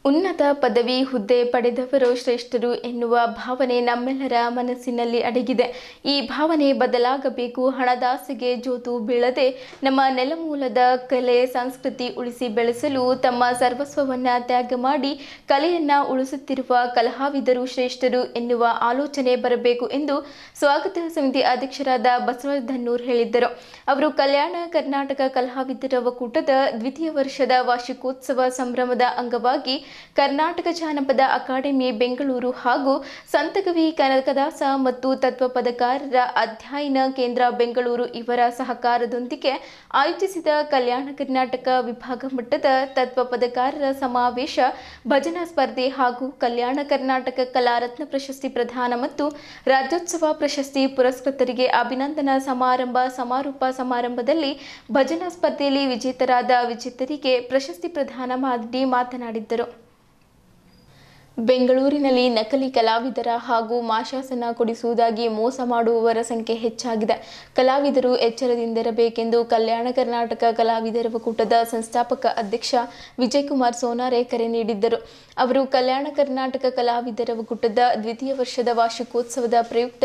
ಉನ್ನತ ಪದವಿ ಹುದ್ದೆ ಪಡೆದವರು ಶ್ರೇಷ್ಠರು ಎನ್ನುವ ಭಾವನೆ ನಮ್ಮೆಲ್ಲರ ಮನಸ್ಸಿನಲ್ಲಿ ಅಡಗಿದೆ. ಈ ಭಾವನೆ ಬದಲಾಗಬೇಕು. ಹಣದಾಸೆಗೆ ಜೋತು ಬೀಳದೆ ನಮ್ಮ ನೆಲಮೂಲದ ಕಲೆ ಸಂಸ್ಕೃತಿ ಉಳಿಸಿ ಬೆಳೆಸಲು ತಮ್ಮ ಸರ್ವಸ್ವವನ್ನು ತ್ಯಾಗ ಮಾಡಿ ಕಲೆಯನ್ನು ಉಳಿಸುತ್ತಿರುವ ಕಲಾವಿದರು ಶ್ರೇಷ್ಠರು ಎನ್ನುವ ಆಲೋಚನೆ ಬರಬೇಕು ಎಂದು ಸ್ವಾಗತ ಸಮಿತಿ ಅಧ್ಯಕ್ಷರಾದ ಬಸವರಾಜ ಧನ್ನೂರ್ ಹೇಳಿದ್ದರು. ಅವರು ಕಲ್ಯಾಣ ಕರ್ನಾಟಕ ಕಲಾವಿದರ ಒಕ್ಕೂಟದ ದ್ವಿತೀಯ ವರ್ಷದ ವಾರ್ಷಿಕೋತ್ಸವ ಸಂಭ್ರಮದ ಅಂಗವಾಗಿ ಕರ್ನಾಟಕ ಜಾನಪದ ಅಕಾಡೆಮಿ ಬೆಂಗಳೂರು ಹಾಗೂ ಸಂತಕವಿ ಕನಕದಾಸ ಮತ್ತು ತತ್ವಪದಕಾರರ ಅಧ್ಯಯನ ಕೇಂದ್ರ ಬೆಂಗಳೂರು ಇವರ ಸಹಕಾರದೊಂದಿಗೆ ಆಯೋಜಿಸಿದ ಕಲ್ಯಾಣ ಕರ್ನಾಟಕ ವಿಭಾಗ ಮಟ್ಟದ ತತ್ವಪದಕಾರರ ಸಮಾವೇಶ, ಭಜನಾ ಸ್ಪರ್ಧೆ ಹಾಗೂ ಕಲ್ಯಾಣ ಕರ್ನಾಟಕ ಕಲಾರತ್ನ ಪ್ರಶಸ್ತಿ ಪ್ರದಾನ ಮತ್ತು ರಾಜ್ಯೋತ್ಸವ ಪ್ರಶಸ್ತಿ ಪುರಸ್ಕೃತರಿಗೆ ಅಭಿನಂದನಾ ಸಮಾರೋಪ ಸಮಾರಂಭದಲ್ಲಿ ಭಜನಾ ಸ್ಪರ್ಧೆಯಲ್ಲಿ ವಿಜೇತರಿಗೆ ಪ್ರಶಸ್ತಿ ಪ್ರದಾನ ಮಾಡಿ ಮಾತನಾಡಿದ್ದರು. ಬೆಂಗಳೂರಿನಲ್ಲಿ ನಕಲಿ ಕಲಾವಿದರ ಹಾಗೂ ಮಾಶಾಸನ ಕೊಡಿಸುವುದಾಗಿ ಮೋಸ ಮಾಡುವವರ ಸಂಖ್ಯೆ ಹೆಚ್ಚಾಗಿದೆ. ಕಲಾವಿದರು ಎಚ್ಚರದಿಂದಿರಬೇಕೆಂದು ಕಲ್ಯಾಣ ಕರ್ನಾಟಕ ಕಲಾವಿದರ ಒಕ್ಕೂಟದ ಸಂಸ್ಥಾಪಕ ಅಧ್ಯಕ್ಷ ವಿಜಯಕುಮಾರ್ ಸೋನಾರೆ ಕರೆ ನೀಡಿದ್ದರು. ಅವರು ಕಲ್ಯಾಣ ಕರ್ನಾಟಕ ಕಲಾವಿದರ ಒಕ್ಕೂಟದ ದ್ವಿತೀಯ ವರ್ಷದ ವಾರ್ಷಿಕೋತ್ಸವದ ಪ್ರಯುಕ್ತ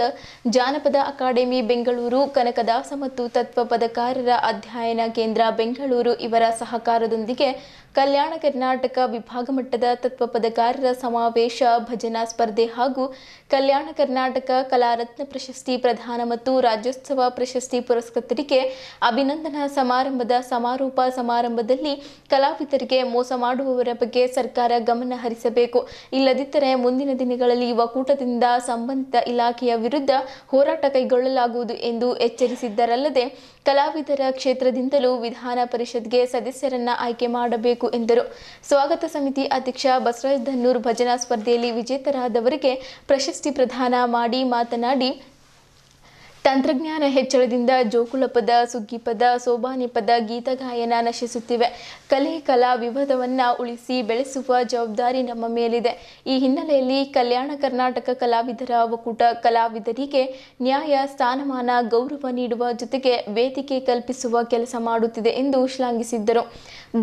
ಜಾನಪದ ಅಕಾಡೆಮಿ ಬೆಂಗಳೂರು, ಕನಕದಾಸ ಮತ್ತು ತತ್ವಪದಕಾರರ ಅಧ್ಯಯನ ಕೇಂದ್ರ ಬೆಂಗಳೂರು ಇವರ ಸಹಕಾರದೊಂದಿಗೆ ಕಲ್ಯಾಣ ಕರ್ನಾಟಕ ವಿಭಾಗ ಮಟ್ಟದ ತತ್ವಪದಕಾರರ ಸಮಾವೇಶ, ಭಜನಾ ಸ್ಪರ್ಧೆ ಹಾಗೂ ಕಲ್ಯಾಣ ಕರ್ನಾಟಕ ಕಲಾರತ್ನ ಪ್ರಶಸ್ತಿ ಪ್ರದಾನ ಮತ್ತು ರಾಜ್ಯೋತ್ಸವ ಪ್ರಶಸ್ತಿ ಪುರಸ್ಕೃತರಿಗೆ ಅಭಿನಂದನಾ ಸಮಾರೋಪ ಸಮಾರಂಭದಲ್ಲಿ ಕಲಾವಿದರಿಗೆ ಮೋಸ ಮಾಡುವವರ ಬಗ್ಗೆ ಸರ್ಕಾರ ಗಮನ ಹರಿಸಬೇಕು. ಇಲ್ಲದಿದ್ದರೆ ಮುಂದಿನ ದಿನಗಳಲ್ಲಿ ಒಕ್ಕೂಟದಿಂದ ಸಂಬಂಧಿತ ಇಲಾಖೆಯ ವಿರುದ್ಧ ಹೋರಾಟ ಕೈಗೊಳ್ಳಲಾಗುವುದು ಎಂದು ಎಚ್ಚರಿಸಿದ್ದರಲ್ಲದೆ ಕಲಾವಿದರ ಕ್ಷೇತ್ರದಿಂದಲೂ ವಿಧಾನ ಪರಿಷತ್ಗೆ ಸದಸ್ಯರನ್ನ ಆಯ್ಕೆ ಮಾಡಬೇಕು ಎಂದರು. ಸ್ವಾಗತ ಸಮಿತಿ ಅಧ್ಯಕ್ಷ ಬಸವರಾಜ ಧನ್ನೂರ್ ಭಜನಾ ಸ್ಪರ್ಧೆಯಲ್ಲಿ ವಿಜೇತರಾದವರಿಗೆ ಪ್ರಶಸ್ತಿ ಪ್ರದಾನ ಮಾಡಿ ಮಾತನಾಡಿ, ತಂತ್ರಜ್ಞಾನ ಹೆಚ್ಚಳದಿಂದ ಜೋಕುಳಪದ, ಸುಗ್ಗಿಪದ, ಸೋಬಾನೆ ಪದ, ಗೀತಗಾಯನ ನಶಿಸುತ್ತಿವೆ. ಕಲಾ ವಿವಾದವನ್ನು ಉಳಿಸಿ ಬೆಳೆಸುವ ಜವಾಬ್ದಾರಿ ನಮ್ಮ ಮೇಲಿದೆ. ಈ ಹಿನ್ನೆಲೆಯಲ್ಲಿ ಕಲ್ಯಾಣ ಕರ್ನಾಟಕ ಕಲಾವಿದರ ಒಕ್ಕೂಟ ಕಲಾವಿದರಿಗೆ ನ್ಯಾಯ, ಸ್ಥಾನಮಾನ, ಗೌರವ ನೀಡುವ ಜೊತೆಗೆ ವೇದಿಕೆ ಕಲ್ಪಿಸುವ ಕೆಲಸ ಮಾಡುತ್ತಿದೆ ಎಂದು ಶ್ಲಾಘಿಸಿದ್ದರು.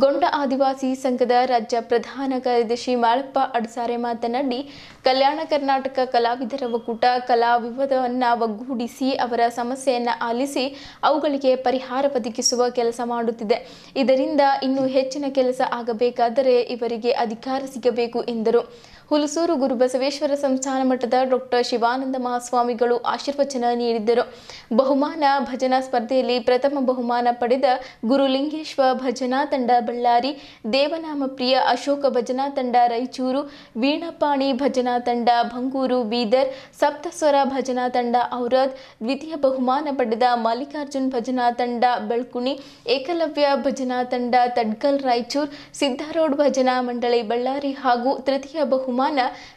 ಗೊಂಡ ಆದಿವಾಸಿ ಸಂಘದ ರಾಜ್ಯ ಪ್ರಧಾನ ಕಾರ್ಯದರ್ಶಿ ಮಾಳಪ್ಪ ಅಡಸಾರೆ ಮಾತನಾಡಿ, ಕಲ್ಯಾಣ ಕರ್ನಾಟಕ ಕಲಾವಿದರ ಒಕ್ಕೂಟ ಕಲಾ ವಿವಾದವನ್ನು ಒಗ್ಗೂಡಿಸಿ ಅವರ ಸಮಸ್ಯೆಯನ್ನು ಆಲಿಸಿ ಅವುಗಳಿಗೆ ಪರಿಹಾರ ಒದಗಿಸುವ ಕೆಲಸ ಮಾಡುತ್ತಿದೆ. ಇದರಿಂದ ಇನ್ನೂ ಹೆಚ್ಚಿನ ಕೆಲಸ ಆಗಬೇಕಾದರೆ ಇವರಿಗೆ ಅಧಿಕಾರ ಸಿಗಬೇಕು ಎಂದರು. ಹುಲಸೂರು ಗುರುಬಸವೇಶ್ವರ ಸಂಸ್ಥಾನ ಮಠದ ಡಾಕ್ಟರ್ ಶಿವಾನಂದ ಮಹಾಸ್ವಾಮಿಗಳು ಆಶೀರ್ವಚನ ನೀಡಿದ್ದರು. ಬಹುಮಾನ ಭಜನಾ ಸ್ಪರ್ಧೆಯಲ್ಲಿ ಪ್ರಥಮ ಬಹುಮಾನ ಪಡೆದ ಗುರುಲಿಂಗೇಶ್ವರ ಭಜನಾ ತಂಡ ಬಳ್ಳಾರಿ, ದೇವನಾಮ ಪ್ರಿಯ ಅಶೋಕ ಭಜನಾ ತಂಡ ರಾಯಚೂರು, ವೀಣಾಪಾಣಿ ಭಜನಾ ತಂಡ ಭಂಗೂರು ಬೀದರ್, ಸಪ್ತಸ್ವರ ಭಜನಾ ತಂಡ ಔರಾದ್, ದ್ವಿತೀಯ ಬಹುಮಾನ ಪಡೆದ ಮಲ್ಲಿಕಾರ್ಜುನ್ ಭಜನಾ ತಂಡ ಬೆಳ್ಕುಣಿ, ಏಕಲವ್ಯ ಭಜನಾ ತಂಡ ತಡ್ಕಲ್ ರಾಯಚೂರು, ಸಿದ್ಧಾರೂಢ ಭಜನಾ ಮಂಡಳಿ ಬಳ್ಳಾರಿ ಹಾಗೂ ತೃತೀಯ ಬಹುಮಾನ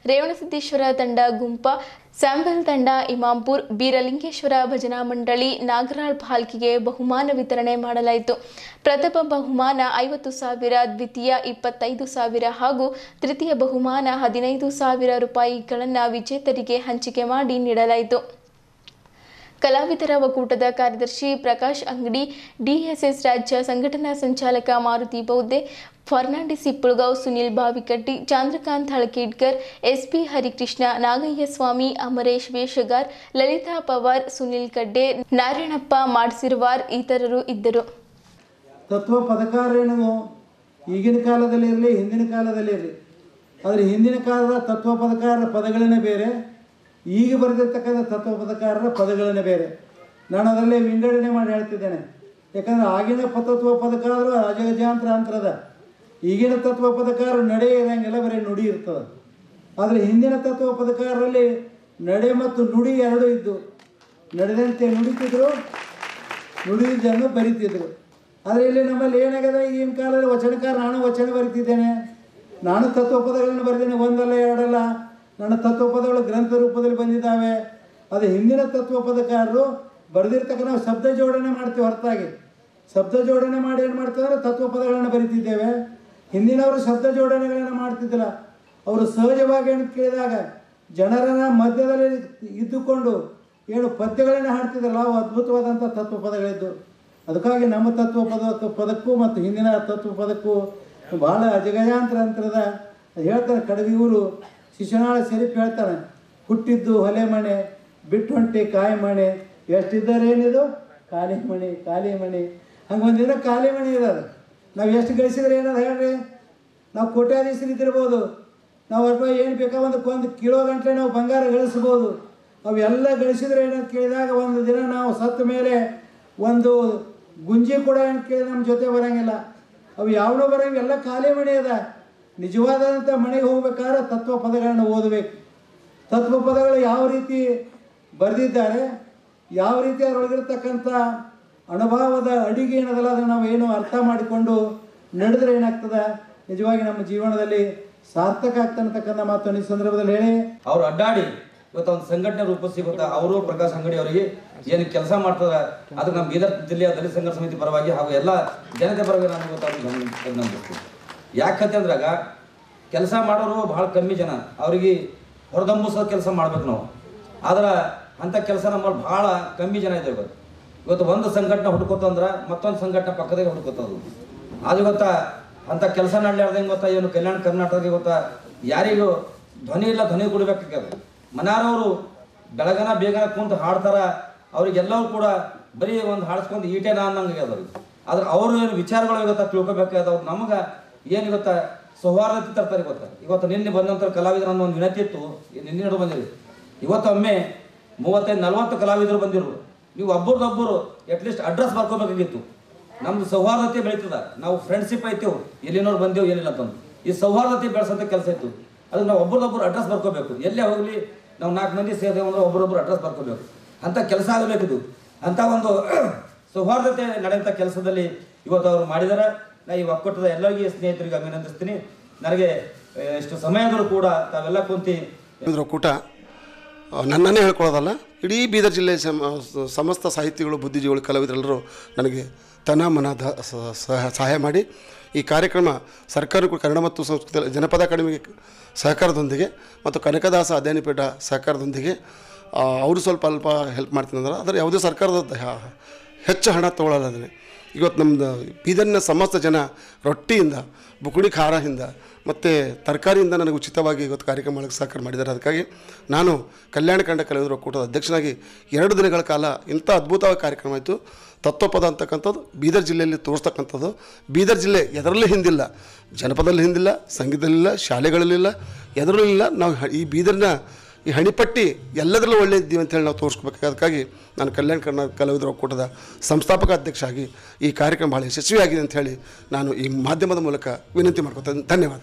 ರೇವಣಸಿದ್ದೇಶ್ವರ ತಂಡ ಗುಂಪ, ಸ್ಯಾಂಬಲ್ ತಂಡ ಇಮಾಂಪುರ್, ಬೀರಲಿಂಗೇಶ್ವರ ಭಜನಾ ಮಂಡಳಿ ನಾಗರಾಳ್ ಭಾಲ್ಕಿಗೆ ಬಹುಮಾನ ವಿತರಣೆ ಮಾಡಲಾಯಿತು. ಪ್ರಥಮ ಬಹುಮಾನ 50,000, ದ್ವಿತೀಯ 25,000 ಹಾಗೂ ತೃತೀಯ ಬಹುಮಾನ 15,000 ರೂಪಾಯಿಗಳನ್ನು ವಿಜೇತರಿಗೆ ಹಂಚಿಕೆ ಮಾಡಿ ನೀಡಲಾಯಿತು. ಕಲಾವಿದರ ಒಕ್ಕೂಟದ ಕಾರ್ಯದರ್ಶಿ ಪ್ರಕಾಶ್ ಅಂಗಡಿ, ಡಿಎಸ್ಎಸ್ ರಾಜ್ಯ ಸಂಘಟನಾ ಸಂಚಾಲಕ ಮಾರುತಿ ಬೌದ್ಧೆ, ಫರ್ನಾಂಡಿಸ್ ಇಪ್ಪುಳಗಾವ್, ಸುನಿಲ್ ಬಾವಿಕಟ್ಟಿ, ಚಂದ್ರಕಾಂತ್ ಹಳಕೇಡ್ಕರ್, ಎಸ್ಪಿ ಹರಿಕೃಷ್ಣ, ನಾಗಯ್ಯ ಸ್ವಾಮಿ, ಅಮರೇಶ್ ವೇಷಗಾರ್, ಲಲಿತಾ ಪವಾರ್, ಸುನಿಲ್ ಕಡ್ಡೆ, ನಾರಾಯಣಪ್ಪ ಮಾಡ್ಸಿರ್ವಾರ್ ಇತರರು ಇದ್ದರು. ತತ್ವ ಪದಕಾರ ಎನ್ನುವುದು ಈಗಿನ ಕಾಲದಲ್ಲಿ ಇರಲಿ, ಹಿಂದಿನ ಕಾಲದಲ್ಲಿ ಇರಲಿ, ಆದರೆ ಹಿಂದಿನ ಕಾಲದ ತತ್ವ ಪದಕಾರರ ಪದಗಳನ್ನೇ ಬೇರೆ, ಈಗ ಬರೆದಿರ್ತಕ್ಕಂಥ ತತ್ವ ಪದಕಾರರ ಪದಗಳನ್ನೇ ಬೇರೆ. ನಾನು ಅದರಲ್ಲಿ ವಿಂಗಡಣೆ ಮಾಡಿ ಹೇಳ್ತಿದ್ದೇನೆ. ಯಾಕಂದರೆ ಆಗಿನ ತತ್ವ ಪದಕಾರರು ಅಜಗಜಾಂತರ ಅಂತರದ, ಈಗಿನ ತತ್ವ ಪದಕಾರರು ನಡೆ ಇರೋಂಗೆಲ್ಲ ಬರೀ ನುಡಿ ಇರ್ತದೆ. ಆದರೆ ಹಿಂದಿನ ತತ್ವ ಪದಕಾರರಲ್ಲಿ ನಡೆ ಮತ್ತು ನುಡಿ ಎರಡೂ ಇದ್ದು, ನಡೆದಂತೆ ನುಡಿತಿದ್ರು, ನುಡಿದನ್ನು ಬರಿತಿದ್ರು. ಆದರೆ ಇಲ್ಲಿ ನಮ್ಮಲ್ಲಿ ಏನಾಗಿದೆ, ಈಗಿನ ಕಾಲದಲ್ಲಿ ವಚನಕಾರ, ನಾನು ವಚನ ಬರಿತಿದ್ದೇನೆ, ನಾನು ತತ್ವ ಪದಗಳನ್ನು ಬರೆದೇನೆ, ಒಂದಲ್ಲ ಎರಡಲ್ಲ, ನನ್ನ ತತ್ವ ಪದಗಳು ಗ್ರಂಥ ರೂಪದಲ್ಲಿ ಬಂದಿದ್ದಾವೆ. ಅದು ಹಿಂದಿನ ತತ್ವ ಪದಕಾರರು ಬರೆದಿರ್ತಕ್ಕ ನಾವು ಶಬ್ದ ಜೋಡಣೆ ಮಾಡ್ತೀವಿ ಹೊರತಾಗಿ. ಶಬ್ದ ಜೋಡಣೆ ಮಾಡಿ ಏನು ಮಾಡ್ತಿದ್ದಾರೆ, ತತ್ವ ಪದಗಳನ್ನು ಬರಿತಿದ್ದೇವೆ. ಹಿಂದಿನವರು ಶಬ್ದ ಜೋಡಣೆಗಳನ್ನು ಮಾಡ್ತಿದ್ದಿಲ್ಲ. ಅವರು ಸಹಜವಾಗಿ ಏನು ಕೇಳಿದಾಗ ಜನರನ್ನ ಮಧ್ಯದಲ್ಲಿ ಇದ್ದುಕೊಂಡು ಏನು ಪದ್ಯಗಳನ್ನು ಹಾಡ್ತಿದ್ರಲ್ಲ, ಅವು ಅದ್ಭುತವಾದಂಥ ತತ್ವ ಪದಗಳಿದ್ದು. ಅದಕ್ಕಾಗಿ ನಮ್ಮ ತತ್ವ ಪದಕ್ಕೂ ಮತ್ತು ಹಿಂದಿನ ತತ್ವ ಪದಕ್ಕೂ ಭಾಳ ಅಜಗಜಾಂತರ ಅಂತರದ ಹೇಳ್ತಾರೆ. ಕಡವಿಯೂರು ಶಿಶುನಾಳ ಶರೀಫ್ ಹೇಳ್ತಾನೆ, ಹುಟ್ಟಿದ್ದು ಹೊಲೆ ಮನೆ, ಬಿಟ್ಟು ಹೊಂಟಿ ಕಾಯಿ ಮಣೆ, ಎಷ್ಟಿದ್ದಾರೆ ಏನಿದು ಖಾಲಿ ಮಣಿ, ಖಾಲಿ ಮಣಿ. ಹಂಗೆ ಒಂದಿನ ಖಾಲಿ ಮಣಿ ಇರೋದು. ನಾವು ಎಷ್ಟು ಗಳಿಸಿದ್ರೆ ಏನದು ಹೇಳ್ರಿ, ನಾವು ಕೋಟ್ಯಾಧೀಶರಿದ್ದಿರ್ಬೋದು, ನಾವು ಅಥವಾ ಏನು ಬೇಕಾ ಒಂದು ಕಿಲೋ ಗಂಟೆ ನಾವು ಬಂಗಾರ ಗಳಿಸ್ಬೋದು. ಅವೆಲ್ಲ ಗಳಿಸಿದ್ರೆ ಏನಂತ ಕೇಳಿದಾಗ ಒಂದು ದಿನ ನಾವು ಸತ್ತ ಮೇಲೆ ಒಂದು ಗುಂಜಿ ಕೂಡ ಏನು ಕೇಳಿದ್ರೆ ನಮ್ಮ ಜೊತೆ ಬರೋಂಗಿಲ್ಲ. ಅವು ಯಾವನೂ ಬರೋಂಗೆ, ಎಲ್ಲ ಖಾಲಿ ಮಣಿ ಅದ. ನಿಜವಾದಂಥ ಮನೆಗೆ ಹೋಗ್ಬೇಕಾದ್ರೆ ತತ್ವ ಪದಗಳನ್ನು ಓದಬೇಕು. ತತ್ವ ಪದಗಳು ಯಾವ ರೀತಿ ಬರೆದಿದ್ದಾರೆ, ಯಾವ ರೀತಿ ಅದರೊಳಗಿರ್ತಕ್ಕಂಥ ಅನುಭವದ ಅಡಿಗೆ ಏನದಲ್ಲ, ಅದನ್ನು ನಾವು ಏನು ಅರ್ಥ ಮಾಡಿಕೊಂಡು ನಡೆದ್ರೆ ಏನಾಗ್ತದೆ, ನಿಜವಾಗಿ ನಮ್ಮ ಜೀವನದಲ್ಲಿ ಸಾರ್ಥಕ ಆಗ್ತಕ್ಕಂಥ ಮಾತನ್ನು ಈ ಸಂದರ್ಭದಲ್ಲಿ ಹೇಳಿ, ಅವರು ಅಡ್ಡಾಡಿ ಇವತ್ತು ಒಂದು ಸಂಘಟನೆ ರೂಪಿಸಿ ಗೊತ್ತಾ, ಅವರು ಪ್ರಕಾಶ್ ಅಂಗಡಿ ಅವರಿಗೆ ಏನು ಕೆಲಸ ಮಾಡ್ತಾರೆ, ಅದು ನಮ್ಮ ಬೀದರ್ ಜಿಲ್ಲೆಯ ದಲಿತ ಸಂಘರ್ಷ ಸಮಿತಿ ಪರವಾಗಿ ಹಾಗೂ ಎಲ್ಲ ಜನತೆ ಪರವಾಗಿ ನಾನು ಗೊತ್ತಾಗ್ತದೆ. ಯಾಕಂತಂದ್ರಾಗ ಕೆಲಸ ಮಾಡೋರು ಭಾಳ ಕಮ್ಮಿ ಜನ, ಅವ್ರಿಗೆ ಹೊರದಂಬಿಸೋ ಕೆಲಸ ಮಾಡ್ಬೇಕು ನಾವು. ಆದ್ರೆ ಅಂಥ ಕೆಲಸ ನಮ್ಮಲ್ಲಿ ಭಾಳ ಕಮ್ಮಿ ಜನ ಇದ್ದೇವೆ. ಇವತ್ತು ಒಂದು ಸಂಘಟನೆ ಹುಡ್ಕೋತಂದ್ರೆ ಮತ್ತೊಂದು ಸಂಘಟನೆ ಪಕ್ಕದಾಗೆ ಹುಡ್ಕೋತದು. ಅದು ಗೊತ್ತಾ ಅಂಥ ಕೆಲಸ ನಡ್ಲಾರ್ದಂಗೆ ಗೊತ್ತಾ, ಇವನು ಕಲ್ಯಾಣ ಕರ್ನಾಟಕಕ್ಕೆ ಗೊತ್ತಾ ಯಾರಿಗೂ ಧ್ವನಿ ಇಲ್ಲ, ಧ್ವನಿ ಕೊಡಬೇಕಾಗ್ತದೆ. ಮನಾರವರು ಬೆಳಗನ ಬೇಗನ ಕುಂತು ಹಾಡ್ತಾರ, ಅವ್ರಿಗೆಲ್ಲರೂ ಕೂಡ ಬರೀ ಒಂದು ಹಾಡ್ಸ್ಕೊಂಡು ಈಟೇನ ಅನ್ನಂಗೆ ಅವ್ರಿಗೆ. ಆದ್ರೆ ಅವರು ಏನು ವಿಚಾರಗಳು ಗೊತ್ತಾ ತಿಳ್ಕೊಬೇಕಾದವ್ರು. ನಮಗೆ ಏನು ಗೊತ್ತಾ ಸೌಹಾರ್ದತೆ ತರ್ತಾರೆ ಗೊತ್ತಾ. ಇವತ್ತು ನಿನ್ನೆ ಬಂದಂಥ ಕಲಾವಿದರು ಅನ್ನೋ ಒಂದು ವಿನಂತಿ ಇತ್ತು, ನಿನ್ನೆ ನಡು ಬಂದಿರಿ. ಇವತ್ತೊಮ್ಮೆ 35-40 ಕಲಾವಿದರು ಬಂದಿರು. ನೀವು ಒಬ್ಬರದೊಬ್ಬರು ಅಟ್ಲೀಸ್ಟ್ ಅಡ್ರೆಸ್ ಬರ್ಕೋಬೇಕಾಗಿತ್ತು. ನಮ್ದು ಸೌಹಾರ್ದತೆ ಬೆಳೀತದ, ನಾವು ಫ್ರೆಂಡ್ಶಿಪ್ ಐತೇವು, ಎಲ್ಲಿನವ್ರು ಬಂದೇವು ಏನಿಲ್ಲ ಅಂತಂದು ಈ ಸೌಹಾರ್ದತೆ ಬೆಳೆಸೋಂಥ ಕೆಲಸ ಇತ್ತು. ಅದಕ್ಕೆ ನಾವು ಒಬ್ಬರದೊಬ್ಬರು ಅಡ್ರೆಸ್ ಬರ್ಕೋಬೇಕು. ಎಲ್ಲೇ ಹೋಗಲಿ ನಾವು 4 ಮಂದಿ ಸೇರಿದೆವು ಅಂದ್ರೆ ಒಬ್ಬರೊಬ್ಬರು ಅಡ್ರೆಸ್ ಬರ್ಕೋಬೇಕು. ಅಂಥ ಕೆಲಸ ಆಗಬೇಕಿದು. ಅಂಥ ಒಂದು ಸೌಹಾರ್ದತೆ ನಡೆಯುವಂಥ ಕೆಲಸದಲ್ಲಿ ಇವತ್ತು ಅವರು ಮಾಡಿದ್ದಾರೆ. ನಾ ಈ ಒಕ್ಕೂಟದ ಎಲ್ಲರಿಗೂ ಸ್ನೇಹಿತರಿಗೆ ಅಭಿನಂದಿಸ್ತೀನಿ. ನನಗೆ ಇಷ್ಟು ಸಮಯಗಳು ಕೂಡ ತಾವೆಲ್ಲ ಕುಂತು ಒಕ್ಕೂಟ ನನ್ನನ್ನೇ ಹೇಳ್ಕೊಳ್ಳೋದಲ್ಲ, ಇಡೀ ಬೀದರ್ ಜಿಲ್ಲೆ ಸಮಸ್ತ ಸಾಹಿತಿಗಳು, ಬುದ್ಧಿಜೀವಿಗಳು, ಕಲಾವಿದರೆಲ್ಲರೂ ನನಗೆ ತನ ಮನದ ಸಹಾಯ ಮಾಡಿ ಈ ಕಾರ್ಯಕ್ರಮ ಸರ್ಕಾರ ಕನ್ನಡ ಮತ್ತು ಸಂಸ್ಕೃತಿ ಜನಪದ ಅಕಾಡೆಮಿ ಸಹಕಾರದೊಂದಿಗೆ ಮತ್ತು ಕನಕದಾಸ ಅಧ್ಯಯನ ಪೀಠ ಸಹಕಾರದೊಂದಿಗೆ ಅವರು ಸ್ವಲ್ಪ ಅಲ್ಪ ಹೆಲ್ಪ್ ಮಾಡ್ತೀನಿ ಅಂದ್ರೆ, ಆದರೆ ಯಾವುದೇ ಸರ್ಕಾರದ ಹೆಚ್ಚು ಹಣ ತೊಗೊಳ್ಳಲ್ಲ. ಅದನ್ನೇ ಇವತ್ತು ನಮ್ಮದು ಬೀದರ್ನ ಸಮಸ್ತ ಜನ ರೊಟ್ಟಿಯಿಂದ, ಬುಕುಡಿ ಖಾರದಿಂದ ಮತ್ತು ತರಕಾರಿಯಿಂದ ನನಗೆ ಉಚಿತವಾಗಿ ಇವತ್ತು ಕಾರ್ಯಕ್ರಮ ಮಾಡಕ್ಕೆ ಸಹಕಾರ ಮಾಡಿದ್ದಾರೆ. ಅದಕ್ಕಾಗಿ ನಾನು ಕಲ್ಯಾಣ ಕನ್ನಡ ಕಲಾವಿದರ ಒಕ್ಕೂಟದ ಅಧ್ಯಕ್ಷನಾಗಿ 2 ದಿನಗಳ ಕಾಲ ಇಂಥ ಅದ್ಭುತವಾಗಿ ಕಾರ್ಯಕ್ರಮ ಆಯಿತು. ತತ್ವಪದ ಅಂತಕ್ಕಂಥದ್ದು ಬೀದರ್ ಜಿಲ್ಲೆಯಲ್ಲಿ ತೋರಿಸ್ತಕ್ಕಂಥದ್ದು. ಬೀದರ್ ಜಿಲ್ಲೆ ಎದರಲ್ಲೂ ಹಿಂದಿಲ್ಲ, ಜನಪದಲ್ಲಿ ಹಿಂದಿಲ್ಲ, ಸಂಗೀತದಲ್ಲಿಲ್ಲ, ಶಾಲೆಗಳಲ್ಲಿಲ್ಲ, ಎದುರಿಲ್ಲ. ನಾವು ಈ ಬೀದರ್ನ ಈ ಹಣಿಪಟ್ಟಿ ಎಲ್ಲದರಲ್ಲೂ ಒಳ್ಳೆಯದಿದ್ದೀವಿ ಅಂತೇಳಿ ನಾವು ತೋರಿಸ್ಕೋಬೇಕು. ಅದಕ್ಕಾಗಿ ನಾನು ಕಲ್ಯಾಣ ಕರ್ನಾಟಕ ಕಲಾವಿದರ ಒಕ್ಕೂಟದ ಸಂಸ್ಥಾಪಕ ಅಧ್ಯಕ್ಷ ಆಗಿ ಈ ಕಾರ್ಯಕ್ರಮ ಭಾಳ ಯಶಸ್ವಿಯಾಗಿದೆ ಅಂಥೇಳಿ ನಾನು ಈ ಮಾಧ್ಯಮದ ಮೂಲಕ ವಿನಂತಿ ಮಾಡ್ಕೊತೇನೆ. ಧನ್ಯವಾದ.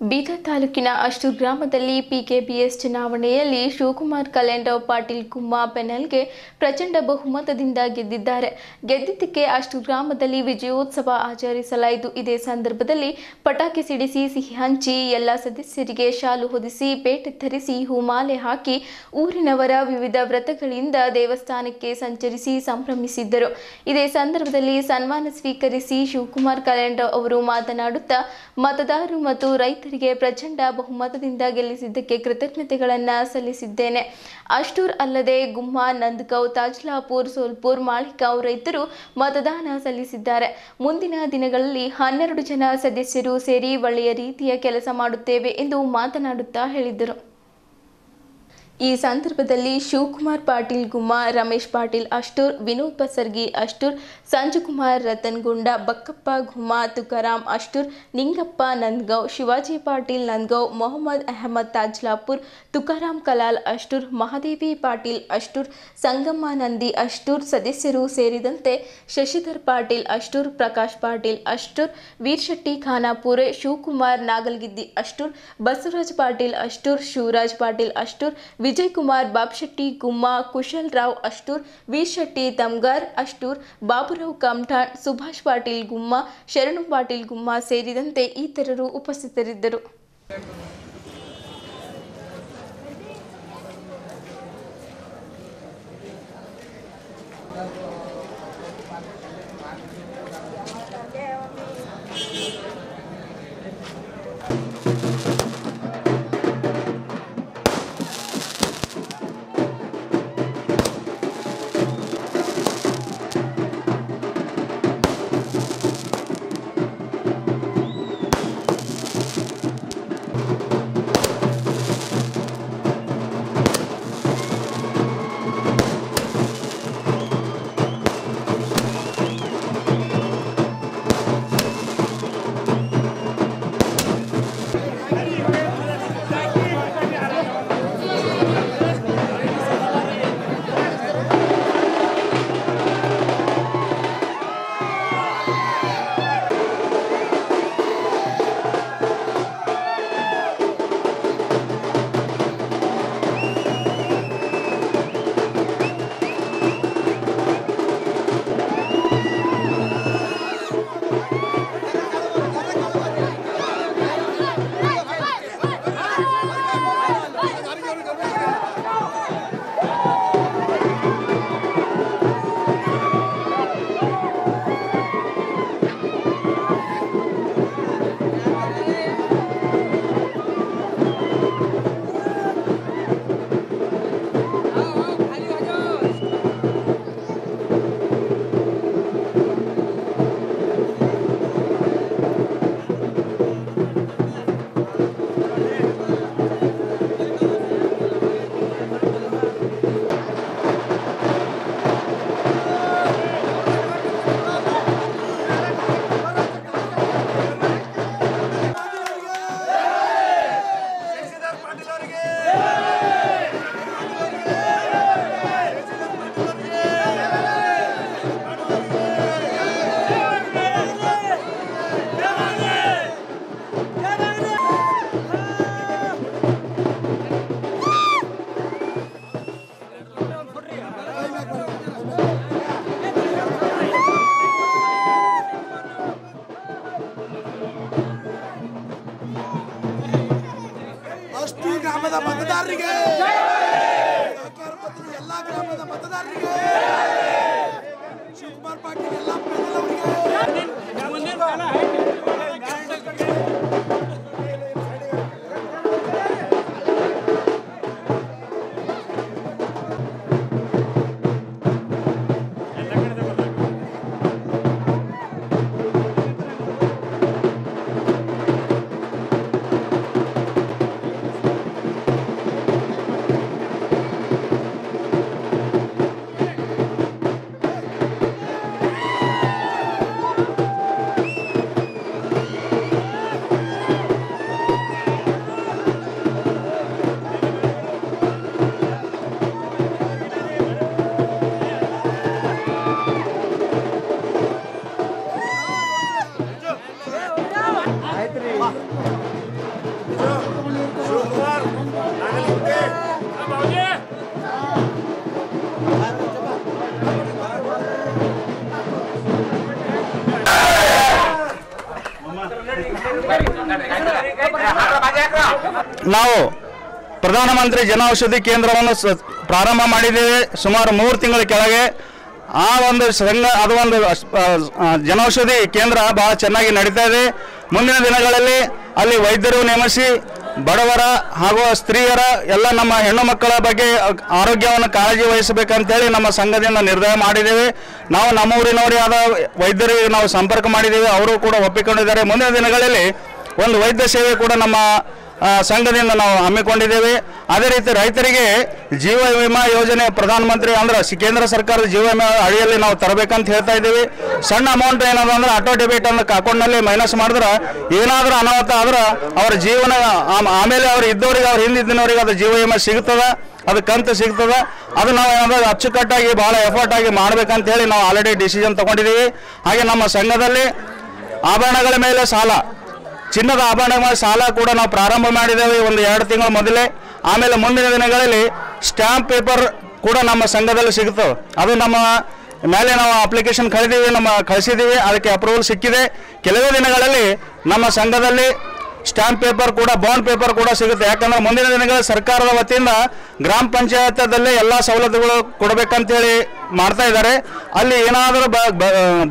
ಬೀದರ್ ತಾಲೂಕಿನ ಅಷ್ಟೂರ್ ಗ್ರಾಮದಲ್ಲಿ PKBS ಚುನಾವಣೆಯಲ್ಲಿ ಶಿವಕುಮಾರ್ ಕಲ್ಯಾಣರಾವ್ ಪಾಟೀಲ್ ಗುಮ್ಮ ಪೆನಲ್ಗೆ ಪ್ರಚಂಡ ಬಹುಮತದಿಂದ ಗೆದ್ದಿದ್ದಾರೆ. ಗೆದ್ದಿದ್ದಕ್ಕೆ ಅಷ್ಟೂರ್ ಗ್ರಾಮದಲ್ಲಿ ವಿಜಯೋತ್ಸವ ಆಚರಿಸಲಾಯಿತು. ಇದೇ ಸಂದರ್ಭದಲ್ಲಿ ಪಟಾಕಿ ಸಿಡಿಸಿ ಸಿಹಿ ಹಂಚಿ ಎಲ್ಲ ಸದಸ್ಯರಿಗೆ ಶಾಲು ಹೊದಿಸಿ ಪೇಟೆ ಧರಿಸಿ ಹೂಮಾಲೆ ಹಾಕಿ ಊರಿನವರ ವಿವಿಧ ವ್ರತಗಳಿಂದ ದೇವಸ್ಥಾನಕ್ಕೆ ಸಂಚರಿಸಿ ಸಂಭ್ರಮಿಸಿದ್ದರು. ಇದೇ ಸಂದರ್ಭದಲ್ಲಿ ಸನ್ಮಾನ ಸ್ವೀಕರಿಸಿ ಶಿವಕುಮಾರ್ ಕಲ್ಯಾಣರಾವ್ ಅವರು ಮಾತನಾಡುತ್ತಾ ಮತದಾರರು ಮತ್ತು ರೈತರಿಗೆ ಪ್ರಚಂಡ ಬಹುಮತದಿಂದ ಗೆಲ್ಲಿಸಿದ್ದಕ್ಕೆ ಕೃತಜ್ಞತೆಗಳನ್ನು ಸಲ್ಲಿಸಿದ್ದೇನೆ. ಅಷ್ಟೂರ್ ಅಲ್ಲದೆ ಗುಮ್ಮ, ನಂದಗಾಂವ್, ತಾಜ್ಲಾಪುರ್, ಸೋಲ್ಪುರ್, ಮಾಳಿಗಾಂವ್ ರೈತರು ಮತದಾನ ಸಲ್ಲಿಸಿದ್ದಾರೆ. ಮುಂದಿನ ದಿನಗಳಲ್ಲಿ 12 ಜನ ಸದಸ್ಯರು ಸೇರಿ ಒಳ್ಳೆಯ ರೀತಿಯ ಕೆಲಸ ಮಾಡುತ್ತೇವೆ ಎಂದು ಮಾತನಾಡುತ್ತಾ ಹೇಳಿದರು. ಈ ಸಂದರ್ಭದಲ್ಲಿ ಶಿವಕುಮಾರ್ ಪಾಟೀಲ್ ಗುಮ್ಮ, ರಮೇಶ್ ಪಾಟೀಲ್ ಅಷ್ಟೂರ್, ವಿನೋದ್ ಬಸರ್ಗಿ ಅಷ್ಟೂರ್, ಸಂಜುಕುಮಾರ್ ರತನ್ಗುಂಡ, ಬಕ್ಕಪ್ಪ ಗುಮ್ಮ, ತುಕಾರಾಮ್ ಅಷ್ಟೂರ್, ನಿಂಗಪ್ಪ ನಂದಗಾಂವ್, ಶಿವಾಜಿ ಪಾಟೀಲ್ ನಂದಗಾಂವ್, ಮೊಹಮ್ಮದ್ ಅಹಮದ್ ತಾಜ್ಲಾಪುರ್, ತುಕಾರಾಮ್ ಕಲಾಲ್ ಅಷ್ಟೂರ್, ಮಹಾದೇವಿ ಪಾಟೀಲ್ ಅಷ್ಟೂರ್, ಸಂಗಮ್ಮ ನಂದಿ ಅಷ್ಟೂರ್ ಸದಸ್ಯರು ಸೇರಿದಂತೆ ಶಶಿಧರ್ ಪಾಟೀಲ್ ಅಷ್ಟೂರ್, ಪ್ರಕಾಶ್ ಪಾಟೀಲ್ ಅಷ್ಟೂರ್, ವೀರ್ಶೆಟ್ಟಿ ಖಾನಾಪುರೆ, ಶಿವಕುಮಾರ್ ನಾಗಲ್ಗಿದ್ದಿ ಅಷ್ಟೂರ್, ಬಸವರಾಜ್ ಪಾಟೀಲ್ ಅಷ್ಟೂರ್, ಶಿವರಾಜ್ ಪಾಟೀಲ್ ಅಷ್ಟೂರ್, ವಿಜಯ್ ಕುಮಾರ್ ಬಾಬ್ಶೆಟ್ಟಿ ಗುಮ್ಮ, ಕುಶಲ್ ರಾವ್ ಅಷ್ಟೂರ್, ವೀರ್ಶೆಟ್ಟಿ ತಮ್ಗಾರ್ ಅಷ್ಟೂರ್, ಬಾಬುರಾವ್ ಕಮಠಾಣ್, ಸುಭಾಷ್ ಪಾಟೀಲ್ ಗುಮ್ಮ, ಶರಣು ಪಾಟೀಲ್ ಗುಮ್ಮ ಸೇರಿದಂತೆ ಇತರರು ಉಪಸ್ಥಿತರಿದ್ದರು. ಗ್ರಾಮದ ಮತದಾರರಿಗೆ ಎಲ್ಲ ಗ್ರಾಮದ ಮತದಾರರಿಗೆ ಶಿವಕುಮಾರ್ ಪಾಟೀಲ್ ಎಲ್ಲ ನಾವು ಪ್ರಧಾನಮಂತ್ರಿ ಜನೌಷಧಿ ಕೇಂದ್ರವನ್ನು ಪ್ರಾರಂಭ ಮಾಡಿದ್ದೇವೆ ಸುಮಾರು 3 ತಿಂಗಳ ಕೆಳಗೆ. ಆ ಒಂದು ಸಂಘ ಅದು ಒಂದು ಜನೌಷಧಿ ಕೇಂದ್ರ ಬಹಳ ಚೆನ್ನಾಗಿ ನಡೀತಾ ಇದೆ. ಮುಂದಿನ ದಿನಗಳಲ್ಲಿ ಅಲ್ಲಿ ವೈದ್ಯರು ನೇಮಿಸಿ ಬಡವರ ಹಾಗೂ ಸ್ತ್ರೀಯರ ಎಲ್ಲ ನಮ್ಮ ಹೆಣ್ಣು ಮಕ್ಕಳ ಬಗ್ಗೆ ಆರೋಗ್ಯವನ್ನು ಕಾಳಜಿ ವಹಿಸಬೇಕಂತೇಳಿ ನಮ್ಮ ಸಂಘದಿಂದ ನಿರ್ಧಾರ ಮಾಡಿದ್ದೇವೆ. ನಾವು ನಮ್ಮ ಊರಿನವರೇ ಆದ ವೈದ್ಯರಿಗೆ ನಾವು ಸಂಪರ್ಕ ಮಾಡಿದ್ದೇವೆ, ಅವರು ಕೂಡ ಒಪ್ಪಿಕೊಂಡಿದ್ದಾರೆ. ಮುಂದಿನ ದಿನಗಳಲ್ಲಿ ಒಂದು ವೈದ್ಯ ಸೇವೆ ಕೂಡ ನಮ್ಮ ಸಂಘದಿಂದ ನಾವು ಹಮ್ಮಿಕೊಂಡಿದ್ದೇವೆ. ಅದೇ ರೀತಿ ರೈತರಿಗೆ ಜೀವ ವಿಮಾ ಯೋಜನೆ ಪ್ರಧಾನಮಂತ್ರಿ ಅಂದ್ರೆ ಕೇಂದ್ರ ಸರ್ಕಾರದ ಜೀವ ವಿಮಾ ಅಡಿಯಲ್ಲಿ ನಾವು ತರಬೇಕಂತ ಹೇಳ್ತಾ ಇದ್ದೀವಿ. ಸಣ್ಣ ಅಮೌಂಟ್ ಏನಾದ್ರು ಅಂದ್ರೆ ಆಟೋ ಡೆಬಿಟ್ ಅನ್ನು ಅಕೌಂಟ್ನಲ್ಲಿ ಮೈನಸ್ ಮಾಡಿದ್ರೆ ಏನಾದರೂ ಅನಾಹುತ ಆದ್ರೆ ಅವರ ಜೀವನ ಆಮೇಲೆ ಅವ್ರು ಇದ್ದವರಿಗೆ ಅವ್ರು ಹಿಂದಿದ್ದವರಿಗೆ ಅದು ಜೀವ ವಿಮಾ ಸಿಗ್ತದೆ, ಅದು ಕಂತು ಸಿಗ್ತದೆ. ಅದು ನಾವು ಏನಾದರೂ ಅಚ್ಚುಕಟ್ಟಾಗಿ ಭಾಳ ಎಫರ್ಟ್ ಆಗಿ ಮಾಡ್ಬೇಕಂತ ಹೇಳಿ ನಾವು ಆಲ್ರೆಡಿ ಡಿಸಿಷನ್ ತಗೊಂಡಿದ್ದೀವಿ. ಹಾಗೆ ನಮ್ಮ ಸಂಘದಲ್ಲಿ ಆಭರಣಗಳ ಮೇಲೆ ಸಾಲ, ಚಿನ್ನದ ಆಭರಣಗಳ ಸಾಲ ಕೂಡ ನಾವು ಪ್ರಾರಂಭ ಮಾಡಿದ್ದೇವೆ 1-2 ತಿಂಗಳ ಮೊದಲೇ. ಆಮೇಲೆ ಮುಂದಿನ ದಿನಗಳಲ್ಲಿ ಸ್ಟ್ಯಾಂಪ್ ಪೇಪರ್ ಕೂಡ ನಮ್ಮ ಸಂಘದಲ್ಲಿ ಸಿಗುತ್ತವೆ. ಅದು ನಮ್ಮ ಮೇಲೆ ನಾವು ಅಪ್ಲಿಕೇಶನ್ ಕಳಿಸಿದ್ದೀವಿ, ಅದಕ್ಕೆ ಅಪ್ರೂವಲ್ ಸಿಕ್ಕಿದೆ. ಕೆಲವೇ ದಿನಗಳಲ್ಲಿ ನಮ್ಮ ಸಂಘದಲ್ಲಿ ಸ್ಟ್ಯಾಂಪ್ ಪೇಪರ್ ಕೂಡ ಬಾಂಡ್ ಪೇಪರ್ ಕೂಡ ಸಿಗುತ್ತೆ. ಯಾಕಂದ್ರೆ ಮುಂದಿನ ದಿನಗಳಲ್ಲಿ ಸರ್ಕಾರದ ವತಿಯಿಂದ ಗ್ರಾಮ ಪಂಚಾಯತದಲ್ಲಿ ಎಲ್ಲ ಸವಲತ್ತುಗಳು ಕೊಡಬೇಕಂತೇಳಿ ಮಾಡ್ತಾ ಇದ್ದಾರೆ. ಅಲ್ಲಿ ಏನಾದರೂ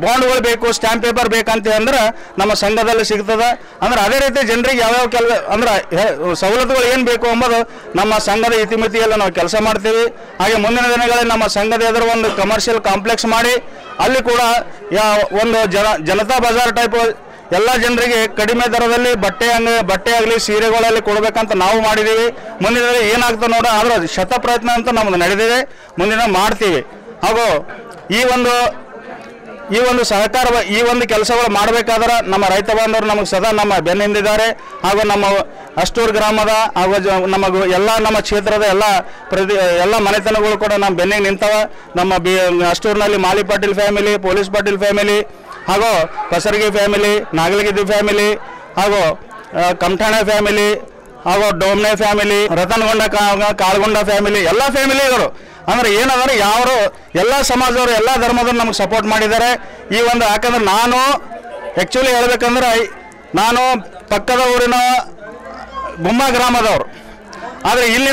ಬಾಂಡ್ಗಳು ಬೇಕು, ಸ್ಟ್ಯಾಂಪ್ ಪೇಪರ್ ಬೇಕಂತ ಅಂದ್ರೆ ನಮ್ಮ ಸಂಘದಲ್ಲಿ ಸಿಗ್ತದೆ. ಅಂದ್ರೆ ಅದೇ ರೀತಿ ಜನರಿಗೆ ಯಾವ್ಯಾವ ಅಂದ್ರೆ ಸವಲತ್ತುಗಳು ಏನು ಬೇಕು ಎಂಬುದು ನಮ್ಮ ಸಂಘದ ಇತಿಮಿತಿಯಲ್ಲಿ ನಾವು ಕೆಲಸ ಮಾಡ್ತೀವಿ. ಹಾಗೆ ಮುಂದಿನ ದಿನಗಳಲ್ಲಿ ನಮ್ಮ ಸಂಘದ ಎದುರು ಒಂದು ಕಮರ್ಷಿಯಲ್ ಕಾಂಪ್ಲೆಕ್ಸ್ ಮಾಡಿ ಅಲ್ಲಿ ಕೂಡ ಒಂದು ಜನತಾ ಬಜಾರ್ ಟೈಪ್ ಎಲ್ಲ ಜನರಿಗೆ ಕಡಿಮೆ ದರದಲ್ಲಿ ಬಟ್ಟೆ ಆಗಲಿ ಸೀರೆಗಳಲ್ಲಿ ಕೊಡಬೇಕಂತ ನಾವು ಮಾಡಿದ್ದೀವಿ. ಮುಂದಿನ ಏನಾಗ್ತದೆ ನೋಡ, ಆದ್ರೆ ಶತ ಪ್ರಯತ್ನ ಅಂತ ನಮ್ಮದು ನಡೆದಿದೆ, ಮುಂದಿನ ಮಾಡ್ತೀವಿ. ಹಾಗೂ ಈ ಒಂದು ಸಹಕಾರ ಈ ಒಂದು ಕೆಲಸಗಳು ಮಾಡಬೇಕಾದ್ರೆ ನಮ್ಮ ರೈತ ಬಾಂಧವರು ನಮಗೆ ಸದಾ ನಮ್ಮ ಬೆನ್ನಿಂದಿದ್ದಾರೆ. ಹಾಗೂ ನಮ್ಮ ಅಷ್ಟೂರು ಗ್ರಾಮದ ಹಾಗೂ ನಮ್ಮ ಕ್ಷೇತ್ರದ ಎಲ್ಲ ಮನೆತನಗಳು ಕೂಡ ನಮ್ಮ ಬೆನ್ನಿಗೆ ನಿಂತವ. ನಮ್ಮ ಅಷ್ಟೂರಿನಲ್ಲಿ Mali Patil family, police Patil family, ಹಾಗೂ ಕಸರಗಿ ಫ್ಯಾಮಿಲಿ, ನಾಗಲಗಿದ್ದಿ ಫ್ಯಾಮಿಲಿ, ಹಾಗೂ ಕಮಠಾಣೆ ಫ್ಯಾಮಿಲಿ, ಹಾಗೂ ಡೋಮ್ನೆ ಫ್ಯಾಮಿಲಿ, ರತನಗೊಂಡ ಕಾಳಗೊಂಡ ಫ್ಯಾಮಿಲಿ, ಎಲ್ಲ ಫ್ಯಾಮಿಲಿಗಳು ಅಂದ್ರೆ ಏನಂದ್ರೆ ಎಲ್ಲ ಸಮಾಜದವರು ಎಲ್ಲ ಧರ್ಮದವರು ನಮಗೆ ಸಪೋರ್ಟ್ ಮಾಡಿದ್ದಾರೆ. ಈ ಒಂದು ಯಾಕಂದ್ರೆ ನಾನು ಆ್ಯಕ್ಚುಲಿ ಹೇಳ್ಬೇಕಂದ್ರೆ ನಾನು ಪಕ್ಕದ ಊರಿನ ಗುಮ್ಮ ಗ್ರಾಮದವರು. ಆದರೆ ಇಲ್ಲಿ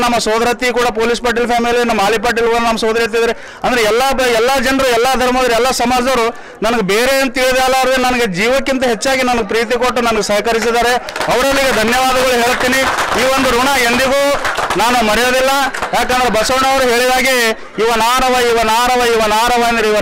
ನಮ್ಮ ಸೋದರತಿ ಕೂಡ ಪೊಲೀಸ್ ಪಾಟೀಲ್ ಫ್ಯಾಮಿಲಿ, ನಮ್ಮ ಮಾಲಿ ಪಾಟೀಲ್ ನಮ್ಮ ಸೋದರತಿ ಇದ್ದಾರೆ. ಅಂದರೆ ಎಲ್ಲ ಜನರು, ಎಲ್ಲ ಧರ್ಮದವರು, ಎಲ್ಲ ಸಮಾಜದವರು ನನಗೆ ಬೇರೆ ಅಂತ ತಿಳಿದಲ್ಲಾದ್ರೆ ನನಗೆ ಜೀವಕ್ಕಿಂತ ಹೆಚ್ಚಾಗಿ ನನಗೆ ಪ್ರೀತಿ ಕೊಟ್ಟು ನನಗೆ ಸಹಕರಿಸಿದ್ದಾರೆ. ಅವರಲ್ಲಿಗೆ ಧನ್ಯವಾದಗಳು ಹೇಳ್ತೀನಿ. ಈ ಒಂದು ಋಣ ಎಂದಿಗೂ ನಾನು ಮರೆಯೋದಿಲ್ಲ. ಯಾಕಂದ್ರೆ ಬಸವಣ್ಣವರು ಹೇಳಿದಾಗೆ ಇವ ನಾರವ ಅಂದ್ರೆ ಇವ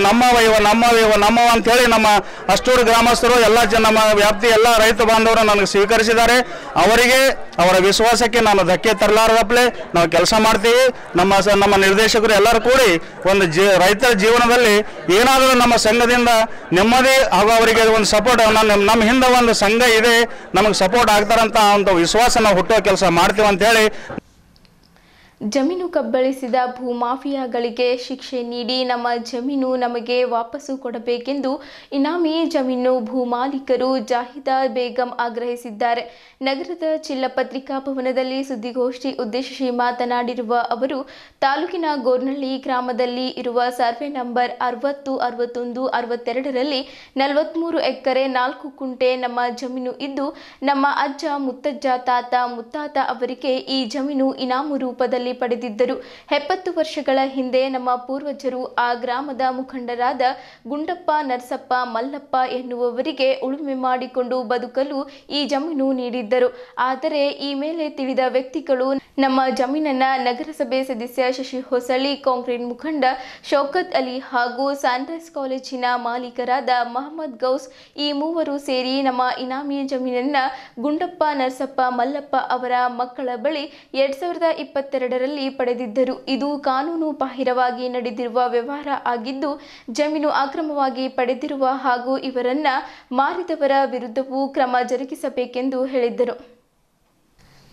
ನಮ್ಮವ ಅಂತೇಳಿ ನಮ್ಮ ಅಷ್ಟೂರು ಗ್ರಾಮಸ್ಥರು ಎಲ್ಲ ನಮ್ಮ ವ್ಯಾಪ್ತಿ ಎಲ್ಲ ರೈತ ಬಾಂಧವರು ನನಗೆ ಸ್ವೀಕರಿಸಿದ್ದಾರೆ. ಅವರಿಗೆ ಅವರ ವಿಶ್ವಾಸಕ್ಕೆ ನಾನು ಧಕ್ಕೆ ತರಲಾರದಪ್ಲೆ ನಾವು ಕೆಲಸ ಮಾಡ್ತೀವಿ. ನಮ್ಮ ನಿರ್ದೇಶಕರು ಎಲ್ಲರೂ ಕೂಡಿ ಒಂದು ರೈತರ ಜೀವನದಲ್ಲಿ ಏನಾದರೂ ನಮ್ಮ ಸಂಘದಿಂದ ನೆಮ್ಮದಿ ಹಾಗೂ ಅವರಿಗೆ ಒಂದು ಸಪೋರ್ಟ್, ನಮ್ಮ ಹಿಂದೆ ಒಂದು ಸಂಘ ಇದೆ, ನಮಗೆ ಸಪೋರ್ಟ್ ಆಗ್ತಾರಂತ ಒಂದು ವಿಶ್ವಾಸ ನಾವು ಹುಟ್ಟುವ ಕೆಲಸ ಮಾಡ್ತೀವಿ ಅಂತ ಹೇಳಿ. ಜಮೀನು ಕಬ್ಬಳಿಸಿದ ಭೂಮಾಫಿಯಾಗಳಿಗೆ ಶಿಕ್ಷೆ ನೀಡಿ ನಮ್ಮ ಜಮೀನು ನಮಗೆ ವಾಪಸ್ಸು ಕೊಡಬೇಕೆಂದು ಇನಾಮಿ ಜಮೀನು ಭೂಮಾಲೀಕರು ಜಾಹಿದಾ ಬೇಗಂ ಆಗ್ರಹಿಸಿದ್ದಾರೆ. ನಗರದ ಜಿಲ್ಲಾ ಪತ್ರಿಕಾ ಭವನದಲ್ಲಿ ಸುದ್ದಿಗೋಷ್ಠಿ ಉದ್ದೇಶಿಸಿ ಮಾತನಾಡಿರುವ ಅವರು, ತಾಲೂಕಿನ ಗೋರ್ನಳ್ಳಿ ಗ್ರಾಮದಲ್ಲಿ ಇರುವ ಸರ್ವೆ ನಂಬರ್ 60, 61, 62ರಲ್ಲಿ 43 ಎಕರೆ 4 ಕುಂಟೆ ನಮ್ಮ ಜಮೀನು ಇದ್ದು, ನಮ್ಮ ಅಜ್ಜ, ಮುತ್ತಜ್ಜ, ತಾತ, ಮುತ್ತಾತ ಅವರಿಗೆ ಈ ಜಮೀನು ಇನಾಮು ರೂಪದಲ್ಲಿ ಪಡೆದಿದ್ದರು. 70 ವರ್ಷಗಳ ಹಿಂದೆ ನಮ್ಮ ಪೂರ್ವಜರು ಆ ಗ್ರಾಮದ ಮುಖಂಡರಾದ ಗುಂಡಪ್ಪ, ನರಸಪ್ಪ, ಮಲ್ಲಪ್ಪ ಎನ್ನುವವರಿಗೆ ಉಳುಮೆ ಮಾಡಿಕೊಂಡು ಬದುಕಲು ಈ ಜಮೀನು ನೀಡಿದ್ದರು. ಆದರೆ ಈ ಮೇಲೆ ತಿಳಿದ ವ್ಯಕ್ತಿಗಳು ನಮ್ಮ ಜಮೀನನ್ನ ನಗರಸಭೆ ಸದಸ್ಯ ಶಶಿ ಹೊಸಳ್ಳಿ, ಕಾಂಗ್ರೆಸ್ ಮುಖಂಡ ಶೌಕತ್ ಅಲಿ ಹಾಗೂ ಸನ್ರೈಸ್ ಕಾಲೇಜಿನ ಮಾಲೀಕರಾದ ಮಹಮ್ಮದ್ ಗೌಸ್ ಈ ಮೂವರು ಸೇರಿ ನಮ್ಮ ಇನಾಮಿ ಜಮೀನನ್ನ ಗುಂಡಪ್ಪ, ನರಸಪ್ಪ, ಮಲ್ಲಪ್ಪ ಅವರ ಮಕ್ಕಳ ಬಳಿ 2022ರಲ್ಲಿ ಪಡೆದಿದ್ದರು. ಇದು ಕಾನೂನು ಬಾಹಿರವಾಗಿ ನಡೆದಿರುವ ವ್ಯವಹಾರ ಆಗಿದ್ದು, ಜಮೀನು ಅಕ್ರಮವಾಗಿ ಪಡೆದಿರುವ ಹಾಗೂ ಇವರನ್ನ ಮಾರಿದವರ ವಿರುದ್ಧವೂ ಕ್ರಮ ಜರುಗಿಸಬೇಕೆಂದು ಹೇಳಿದ್ದರು.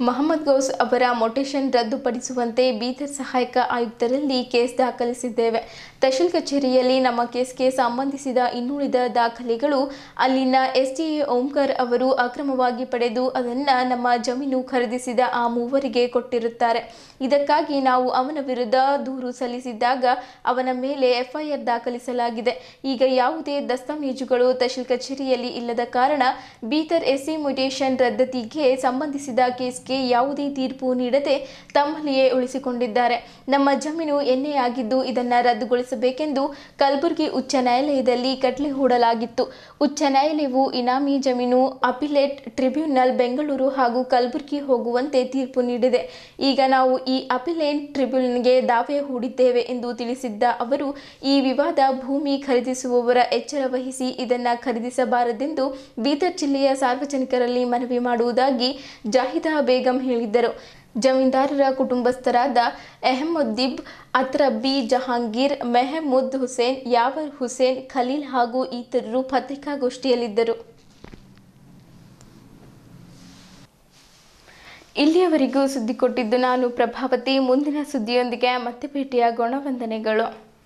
ಮೊಹಮ್ಮದ್ ಗೌಸ್ ಅವರ ಮೊಟೇಷನ್ ರದ್ದುಪಡಿಸುವಂತೆ ಬೀದರ್ ಸಹಾಯಕ ಆಯುಕ್ತರಲ್ಲಿ ಕೇಸ್ ದಾಖಲಿಸಿದ್ದೇವೆ. ತಹಶೀಲ್ ಕಚೇರಿಯಲ್ಲಿ ನಮ್ಮ ಕೇಸ್ಗೆ ಸಂಬಂಧಿಸಿದ ಇನ್ನುಳಿದ ದಾಖಲೆಗಳು ಅಲ್ಲಿನ SDA ಓಂಕರ್ ಅವರು ಅಕ್ರಮವಾಗಿ ಪಡೆದು ಅದನ್ನು ನಮ್ಮ ಜಮೀನು ಖರೀದಿಸಿದ ಆ ಮೂವರಿಗೆ ಕೊಟ್ಟಿರುತ್ತಾರೆ. ಇದಕ್ಕಾಗಿ ನಾವು ಅವನ ವಿರುದ್ಧ ದೂರು ಸಲ್ಲಿಸಿದ್ದಾಗ ಅವನ ಮೇಲೆ FIR ದಾಖಲಿಸಲಾಗಿದೆ. ಈಗ ಯಾವುದೇ ದಸ್ತಾವೇಜುಗಳು ತಹಶೀಲ್ ಕಚೇರಿಯಲ್ಲಿ ಇಲ್ಲದ ಕಾರಣ ಬೀದರ್ SC ಮೊಟೇಷನ್ ರದ್ದತಿಗೆ ಸಂಬಂಧಿಸಿದ ಕೇಸ್ಗೆ ಯಾವುದೇ ತೀರ್ಪು ನೀಡದೆ ತಮ್ಮಲ್ಲಿಯೇ ಉಳಿಸಿಕೊಂಡಿದ್ದಾರೆ. ನಮ್ಮ ಜಮೀನು ಎನ್ನೆ ಆಗಿದ್ದು ಇದನ್ನು ರದ್ದುಗೊಳಿಸಬೇಕೆಂದು ಕಲಬುರಗಿ ಉಚ್ಚ ನ್ಯಾಯಾಲಯದಲ್ಲಿ ಕಟ್ಲೆ ಹೂಡಲಾಗಿತ್ತು. ಉಚ್ಚ ನ್ಯಾಯಾಲಯವು ಇನಾಮಿ ಜಮೀನು ಅಪಿಲೇಟ್ ಟ್ರಿಬ್ಯುನಲ್ ಬೆಂಗಳೂರು ಹಾಗೂ ಕಲಬುರಗಿ ಹೋಗುವಂತೆ ತೀರ್ಪು ನೀಡಿದೆ. ಈಗ ನಾವು ಈ ಅಪಿಲೇಟ್ ಟ್ರಿಬ್ಯುನಲ್ಗೆ ದಾವೆ ಹೂಡಿದ್ದೇವೆ ಎಂದು ತಿಳಿಸಿದ್ದ ಅವರು, ಈ ವಿವಾದ ಭೂಮಿ ಖರೀದಿಸುವವರ ಎಚ್ಚರ ವಹಿಸಿ ಇದನ್ನು ಖರೀದಿಸಬಾರದೆಂದು ಬೀದರ್ ಜಿಲ್ಲೆಯ ಸಾರ್ವಜನಿಕರಲ್ಲಿ ಮನವಿ ಮಾಡುವುದಾಗಿ ಜಾಹಿದಾ ಬೇಗಂ ಹೇಳಿದ್ದರು. ಜಮೀನ್ದಾರರ ಕುಟುಂಬಸ್ಥರಾದ ಅಹಮದುದ್ದೀನ್, ಅತ್ರಬ್ಬಿ, ಜಹಾಂಗೀರ್, ಮೆಹಮೂದ್ ಹುಸೇನ್, ಯಾವರ್ ಹುಸೇನ್, ಖಲೀಲ್ ಹಾಗೂ ಇತರರು ಪತ್ರಿಕಾಗೋಷ್ಠಿಯಲ್ಲಿದ್ದರು. ಇಲ್ಲಿಯವರೆಗೂ ಸುದ್ದಿ ಕೊಟ್ಟಿದ್ದು ನಾನು ಪ್ರಭಾವತಿ. ಮುಂದಿನ ಸುದ್ದಿಯೊಂದಿಗೆ ಮತ್ತೆ ಭೇಟಿಯಾಗೋಣ. ವಂದನೆಗಳು.